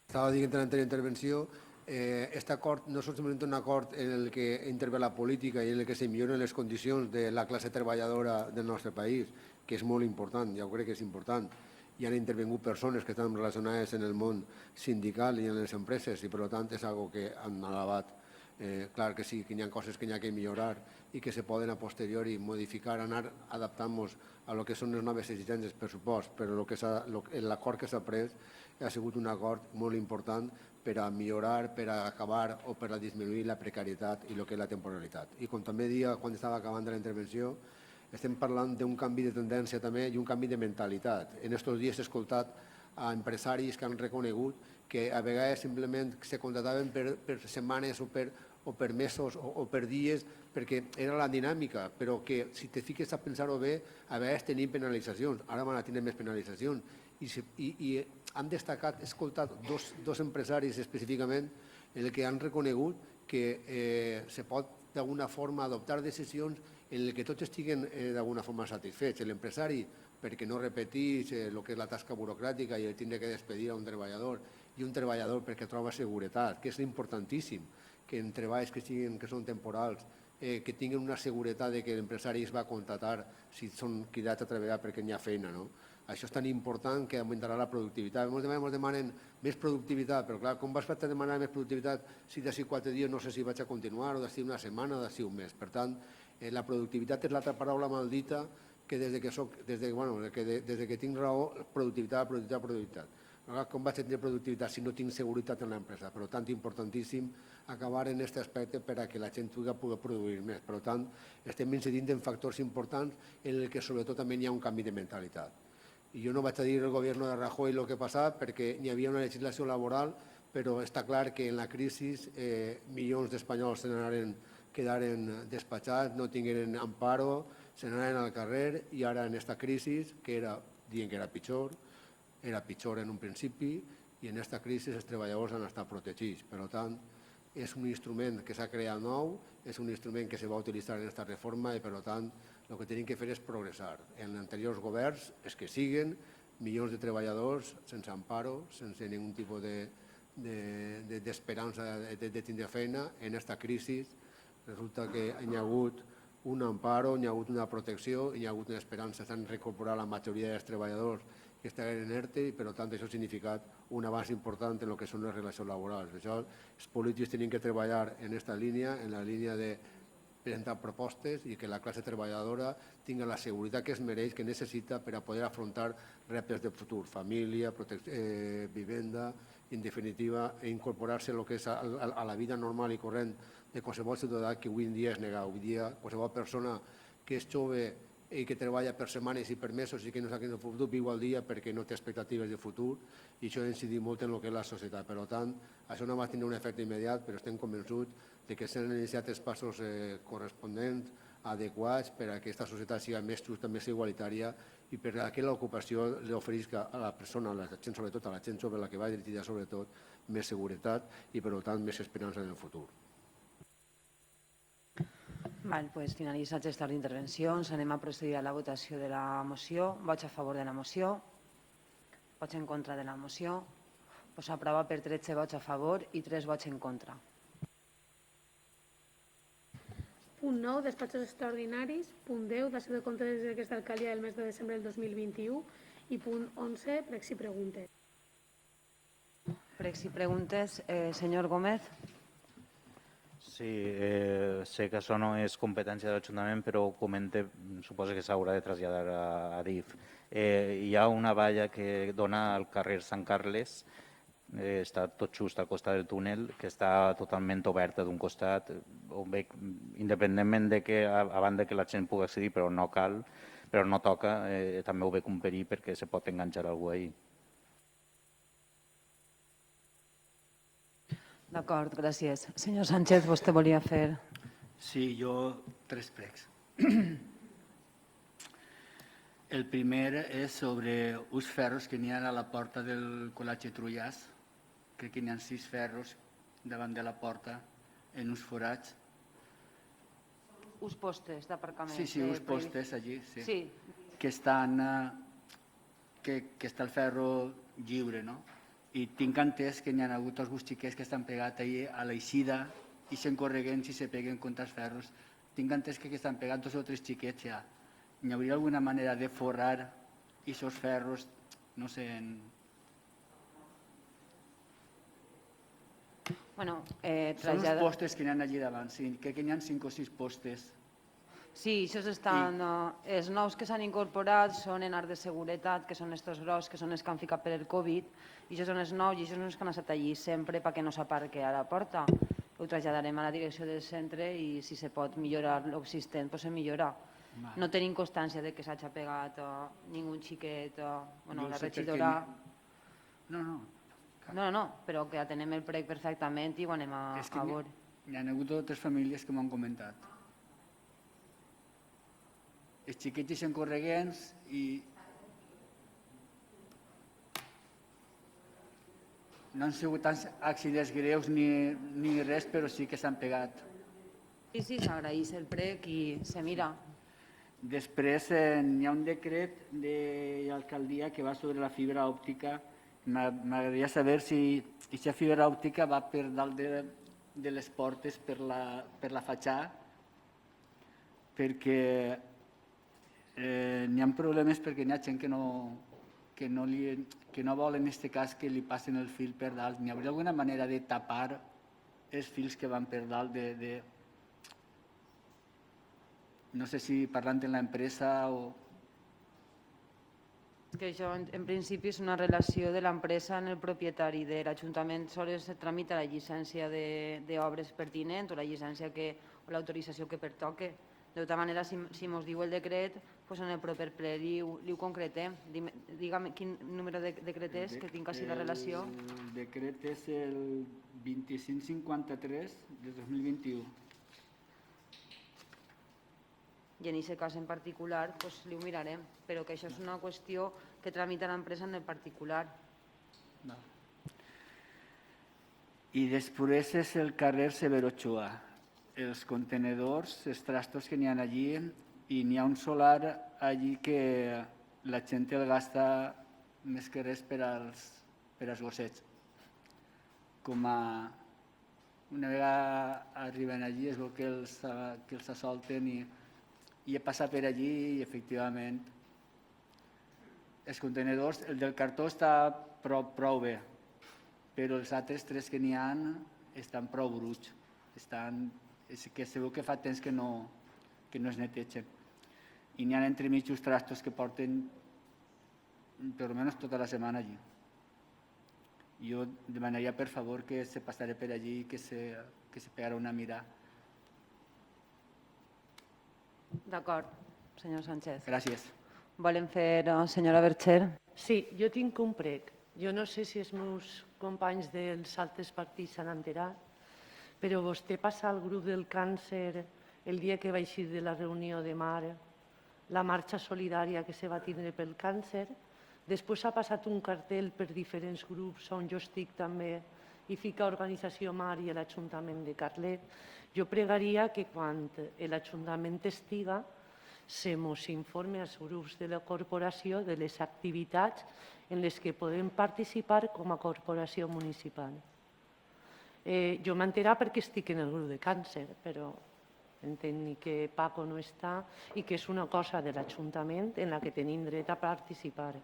Estava dient en l'anterior intervenció, aquest acord no és simplement un acord en el que intervé la política i en el que se milloren les condicions de la classe treballadora del nostre país, que és molt important, ja ho crec que és important. Hi han intervingut persones que estan relacionades en el món sindical i en les empreses i, per tant, és una que han alabat. Clar que sí, que hi ha coses que hi ha que millorar i que se poden a posteriori modificar, anar adaptant-nos a lo que són les noves exigències del pressupost, però l'acord que s'ha pres ha sigut un acord molt important per a millorar, per a acabar o per a disminuir la precarietat i el que és la temporalitat. I com també deia quan estava acabant la intervenció, estem parlant d'un canvi de tendència també i un canvi de mentalitat. En aquests dies he escoltat a empresaris que han reconegut que a vegades simplement se contrataven per setmanes o per mesos o per dies perquè era la dinàmica, però que si te fiques a pensar-ho bé, a vegades tenim penalitzacions, ara van a tenir més penalitzacions. I han destacat, he escoltat dos empresaris específicament en què han reconegut que se pot d'alguna forma adoptar decisions en què tots estiguen d'alguna forma satisfets. L'empresari perquè no repetís el que és la tasca burocràtica i el tindre que despedir a un treballador, i un treballador perquè troba seguretat, que és importantíssim, que en treballs que són temporals, que tinguin una seguretat de que l'empresari es va contratar si són cridats a treballar perquè n'hi ha feina. Això és tan important que augmentarà la productivitat. Ens demanen més productivitat, però clar, com vas a demanar més productivitat si d'ací 4 dies no sé si vaig a continuar, o d'ací una setmana o d'ací un mes. Per tant, la productivitat és l'altra paraula maldita que des que tinc raó, productivitat. Com vaig tenir productivitat si no tinc seguretat en l'empresa? Per tant, importantíssim acabar en aquest aspecte per a que la gent pugui produir més. Per tant, estem incidint en factors importants en què sobretot també hi ha un canvi de mentalitat. I jo no vaig a dir al govern de Rajoy el que passava perquè hi havia una legislació laboral, però està clar que en la crisi milions d'espanyols quedaren despatxats, no tingueren amparo, se n'anaven al carrer i ara en aquesta crisi, que diuen que era pitjor en un principi i en aquesta crisi els treballadors han estat protegits. Per tant, és un instrument que s'ha creat nou, és un instrument que se va utilitzar en aquesta reforma i per tant El que tenim que fer és progressar. En anteriors governs és que siguen milions de treballadors sense amparo, sense ningun tipus d'esperança de tindre feina. En aquesta crisi resulta que hi ha hagut un amparo, hi ha hagut una protecció, hi ha hagut una esperança. S'han reincorporat la majoria dels treballadors que estaven en ERTE i, per tant, això ha significat un avanç important en el que són les relacions laborals. Per això, els polítics tenim que treballar en aquesta línia, en la línia de presentar propostes i que la classe treballadora tingui la seguretat que es mereix, que necessita per a poder afrontar reptes de futur, família, vivenda, en definitiva, incorporar-se a que és a la vida normal i corrent de qualsevol ciutadà que avui en dia és negat. Avui dia qualsevol persona que és jove i que treballa per setmanes i per mesos i que no sap quin és el futur, viu al dia perquè no té expectatives de futur i això ha d'incidir molt en el que és la societat. Per tant, això no va tenir un efecte immediat, però estem convençuts de que s'han iniciat els passos corresponents, adequats, per a que aquesta societat sigui més justa, més igualitària i per a que l'ocupació li oferisca a la persona, a la gent, sobretot a la gent sobre la que va dirigida, sobretot, més seguretat i, per tant, més esperança en el futur. Finalitzats aquestes intervencions, anem a procedir a la votació de la moció. Vots a favor de la moció, vots en contra de la moció. S'aprova per 13 vots a favor i 3 vots en contra. Punt 9, despatxos extraordinaris. Punt 10, dació de compte des d'aquesta alcaldia del mes de desembre del 2021. I punt 11, pregs i preguntes. Pregs i preguntes. Senyor Gómez. Sí, sé que això no és competència de l'Ajuntament, però comente, suposo que s'haurà de traslladar a DIF. Hi ha una valla que dona al carrer Sant Carles, està tot just al costat del túnel, que està totalment oberta d'un costat, independentment de que a banda que la gent pugui accedir, però no cal, però no toca, també ho veig un perill perquè se pot enganxar algú ahí. D'acord, gràcies. Senyor Sánchez, vostè volia fer... Sí, jo 3 pregs. El primer és sobre uns ferros que n'hi ha a la porta del Col·legi Trullàs. Crec que n'hi ha 6 ferros davant de la porta en uns forats. Uns postes d'aparcament. Sí, uns postes allí, sí. Sí. Que està el ferro lliure, no? I tinc entès que n'hi ha hagut alguns xiquets que estan pegats allà a l'eixida i s'encorreguen si se peguen contra els ferros. Tinc entès que estan pegats 2 o 3 xiquets ja. Hi hauria alguna manera de forrar aquests ferros, no sé... Són uns postes que n'hi ha allà davant, sí. Crec que n'hi ha 5 o 6 postes. Sí, els nous que s'han incorporat són en art de seguretat, que són estos gros, que són els que han ficat per el Covid, i això són els nous i això són els que han estat allí sempre perquè no s'aparque a la porta. Ho traslladarem a la direcció del centre i si se pot millorar l'existent, doncs se millora. No tenim constància de que s'hagi pegat ningú xiquet, la regidora... No, però que atenem el prec perfectament i ho anem a veure. Hi ha hagut 2 famílies que m'han comentat. Els xiquets s'encorreguents i no han sigut tants accidents greus ni res, però sí que s'han pegat. Sí, s'agraeix el prec i se mira. Després hi ha un decret de l'alcaldia que va sobre la fibra òptica. M'agradaria saber si aquesta fibra òptica va per dalt de les portes per la fatxada, perquè n'hi ha problemes perquè n'hi ha gent que no vol en aquest cas que li passen el fil per dalt. N'hi hauria alguna manera de tapar els fils que van per dalt no sé si parlant amb l'empresa o... Que això en principi és una relació de l'empresa en el propietari de l'Ajuntament. Sols se tramita la llicència d'obres pertinent o la llicència o l'autorització que pertoque. De tota manera, si ens diu el decret, en el proper ple li ho concretem. Digue'm quin número de decret és, que tinc així la relació. El decret és el 2553 de 2021. I en aquest cas en particular li ho mirarem, però que això és una qüestió que tramita l'empresa en el particular. I després és el carrer Severo Ochoa. Els contenedors, els trastos que n'hi ha allí, i n'hi ha un solar allí que la gent el gasta més que res per als gossets. Una vegada arriben allí es veu que els assolten i he passat per allí i efectivament els contenedors, el del cartó està prou bé, però els altres 3 que n'hi ha estan prou bruts, que se veu que fa temps que no es netegen. I n'hi ha entremig uns trastos que porten per almenys tota la setmana allí. Jo demanaria per favor que se passaré per allí i que se pegara una mirada. D'acord, senyor Sánchez. Gràcies. Volen fer, senyora Bercher? Sí, jo tinc un prec. Jo no sé si els meus companys dels altres partits s'han enterat, però vostè passa al grup del càncer el dia que va eixir de la reunió de MAR, la marxa solidària que se va tindre pel càncer. Després ha passat un cartell per diferents grups on jo estic també i fica Organització MAR i l'Ajuntament de Carlet. Jo pregaria que quan l'Ajuntament estiga se mos informe als grups de la corporació de les activitats en les que podem participar com a corporació municipal. Jo m'enterat perquè estic en el grup de càncer, però entenc que Paco no està i que és una cosa de l'Ajuntament en la que tenim dret a participar.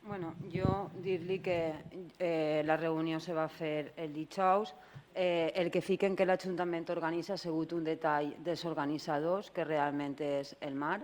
Bueno, jo dir-li que la reunió se va fer el dijous. El que fiquen que l'Ajuntament organitza ha sigut un detall dels organitzadors, que realment és el MAR,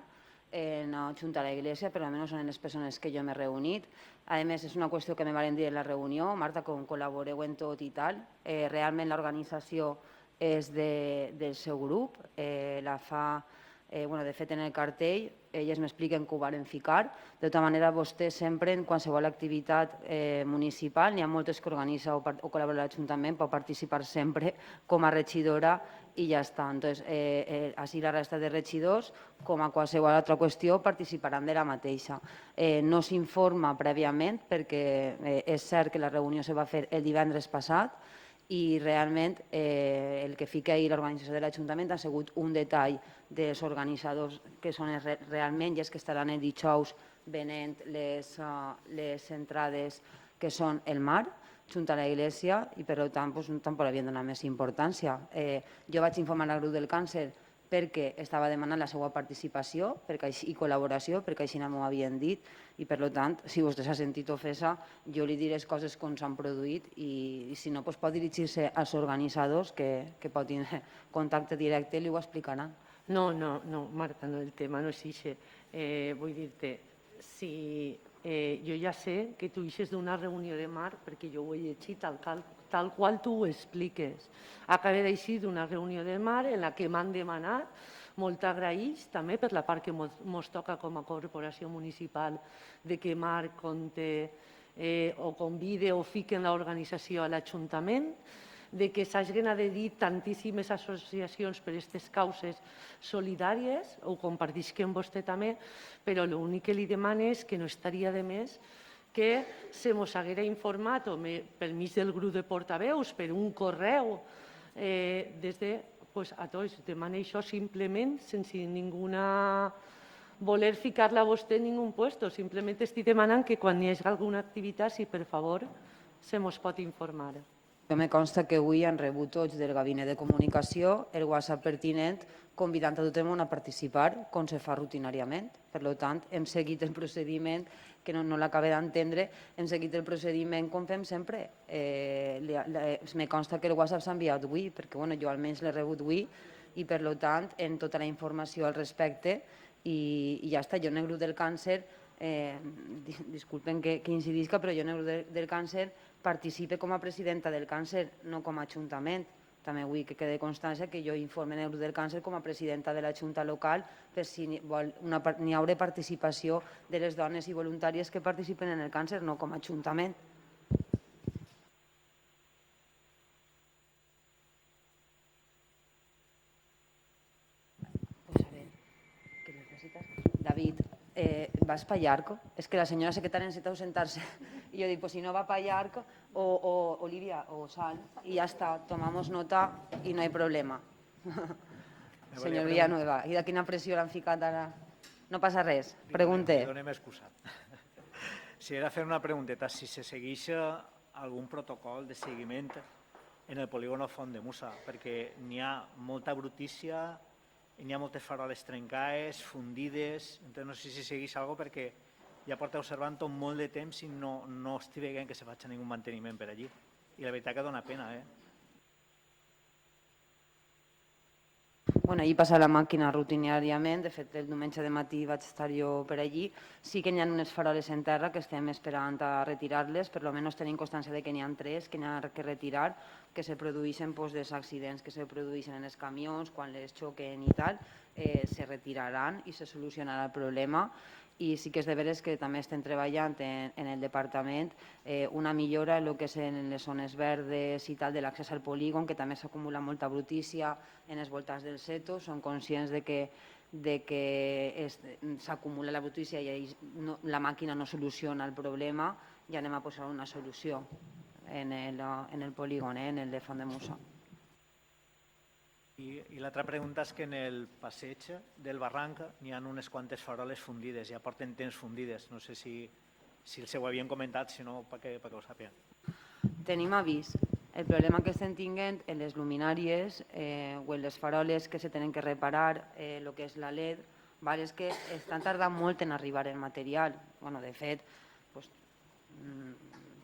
no Junta a la Iglesia, però almenys són les persones que jo m'he reunit. A més, és una qüestió que me van dir en la reunió, Marta, com col·laboreu en tot i tal. Realment l'organització és del seu grup, la fa, de fet en el cartell, elles m'expliquen que ho varen ficar. De tota manera, vostè sempre en qualsevol activitat municipal, n'hi ha moltes que organitza o col·labora l'Ajuntament, pot participar sempre com a regidora i ja està. Entonces, així la resta de regidors, com a qualsevol altra qüestió, participaran de la mateixa. No s'informa prèviament perquè és cert que la reunió se va fer el divendres passat i realment el que fica ahir l'organització de l'Ajuntament ha sigut un detall dels organitzadors que són realment i els que estaran el dijous venent les entrades que són el MAR, Junta a la Iglesia, i per tant tampoc li havien donat més importància. Jo vaig informar al grup del càncer perquè estava demanant la seva participació i col·laboració, perquè així m'ho havien dit, i per tant, si vostè s'ha sentit ofesa, jo li diré les coses com s'han produït i si no, pot dirigir-se als organitzadors que pot tindre contacte directe i li ho explicaran. No, Marta, el tema no és això. Vull dir-te, si jo ja sé que tu eixes d'una reunió de MAR, perquè jo ho he llegit tal qual tu ho expliques. Acabé d'eixir d'una reunió de MAR en la que m'han demanat, molt agraïts també per la part que ens toca com a corporació municipal, de que MAR compte o convide o fiquen l'organització a l'Ajuntament, de que s'hagin adherit tantíssimes associacions per aquestes causes solidàries, ho compartisc amb vostè també, però l'únic que li demano és que no estaria de més que se mos haguera informat pel mig del grup de portaveus, per un correu, des de a tots. Demano això simplement, sense ninguna voler ficar-la a vostè en ningú puesto. Simplement estic demanant que quan hi hagi alguna activitat, si per favor, se mos pot informar. Jo me consta que avui han rebut tots del Gabinet de Comunicació el WhatsApp pertinent convidant a tothom a participar, com se fa rutinàriament. Per tant, hem seguit el procediment, que no l'acabé d'entendre, hem seguit el procediment com fem sempre. Me consta que el WhatsApp s'ha enviat avui, perquè jo almenys l'he rebut avui, i per tant, en tota la informació al respecte, i ja està. Jo en el grup del càncer, disculpen que incidisca, però jo en el grup del càncer participe com a presidenta del càncer, no com a ajuntament. També vull que quede constància que jo informe en el grup del càncer com a presidenta de la Junta local per si n'hi haurà participació de les dones i voluntàries que participen en el càncer, no com a ajuntament. David, ¿vas para Yarco? Es que la señora secretaria necesita ausentarse. Y yo digo, pues si no va para Yarco, o Olivia, o Sal, y ya está, tomamos nota y no hay problema. senyor Villanueva. I de quina pressió l'han ficat ara? No passa res, pregunte. Li donem excusat. Si era fer una pregunteta, si se segueix algun protocol de seguiment en el polígono Font de Musa, perquè n'hi ha molta brutícia, n'hi ha moltes faroles trencades, fundides, no sé si segueix alguna cosa perquè ja porta observant-ho molt de temps i no estic veient que se faci ningú manteniment per allí. I la veritat que dona pena, Bueno, allí passa la màquina rutinàriament, de fet el diumenge de matí vaig estar jo per allí. Sí que n'hi ha unes faroles en terra que estem esperant a retirar-les, per almenys tenim constància de que n'hi ha 3 que n'hi ha que retirar, que se produeixen dels accidents que se produeixen en els camions, quan les xoquen i tal, se retiraran i se solucionarà el problema. I sí que és de veres que també estem treballant en el departament una millora en el que és en les zones verdes i tal de l'accés al polígon, que també s'acumula molta brutícia en els voltants del seto. Som conscients de que s'acumula la brutícia i la màquina no soluciona el problema i anem a posar una solució en el polígon, en el de Font de Musa. I l'altra pregunta és que en el passeig del barranc n'hi ha unes quantes faroles fundides, ja porten temps fundides. No sé si se ho havien comentat, si no, perquè ho sàpiguen. Tenim avís. El problema que estem tinguent en les luminàries o en les faroles que se tenen que reparar, el que és la LED, és que estan tardant molt en arribar el material. De fet,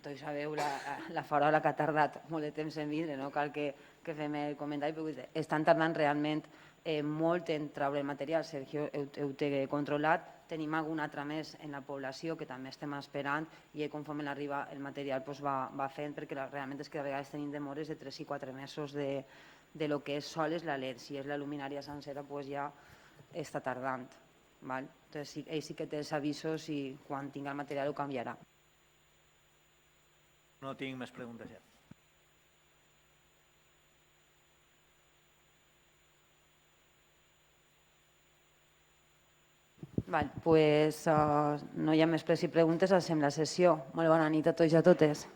tots sabeu la farola que ha tardat molt de temps en vindre, no cal que fem el comentari, però estan tardant realment molt en treure el material. Sergio ho té controlat. Tenim algun altre més en la població que també estem esperant i conforme arriba el material va fent, perquè realment és que a vegades tenim demores de 3 i 4 mesos de lo que és sols la LED. Si és la luminària sencera ja està tardant. Ell sí que té els avisos i quan tingui el material ho canviarà. No tinc més preguntes ja. Doncs no hi ha més preguntes, passem la sessió. Molt bona nit a tots i a totes.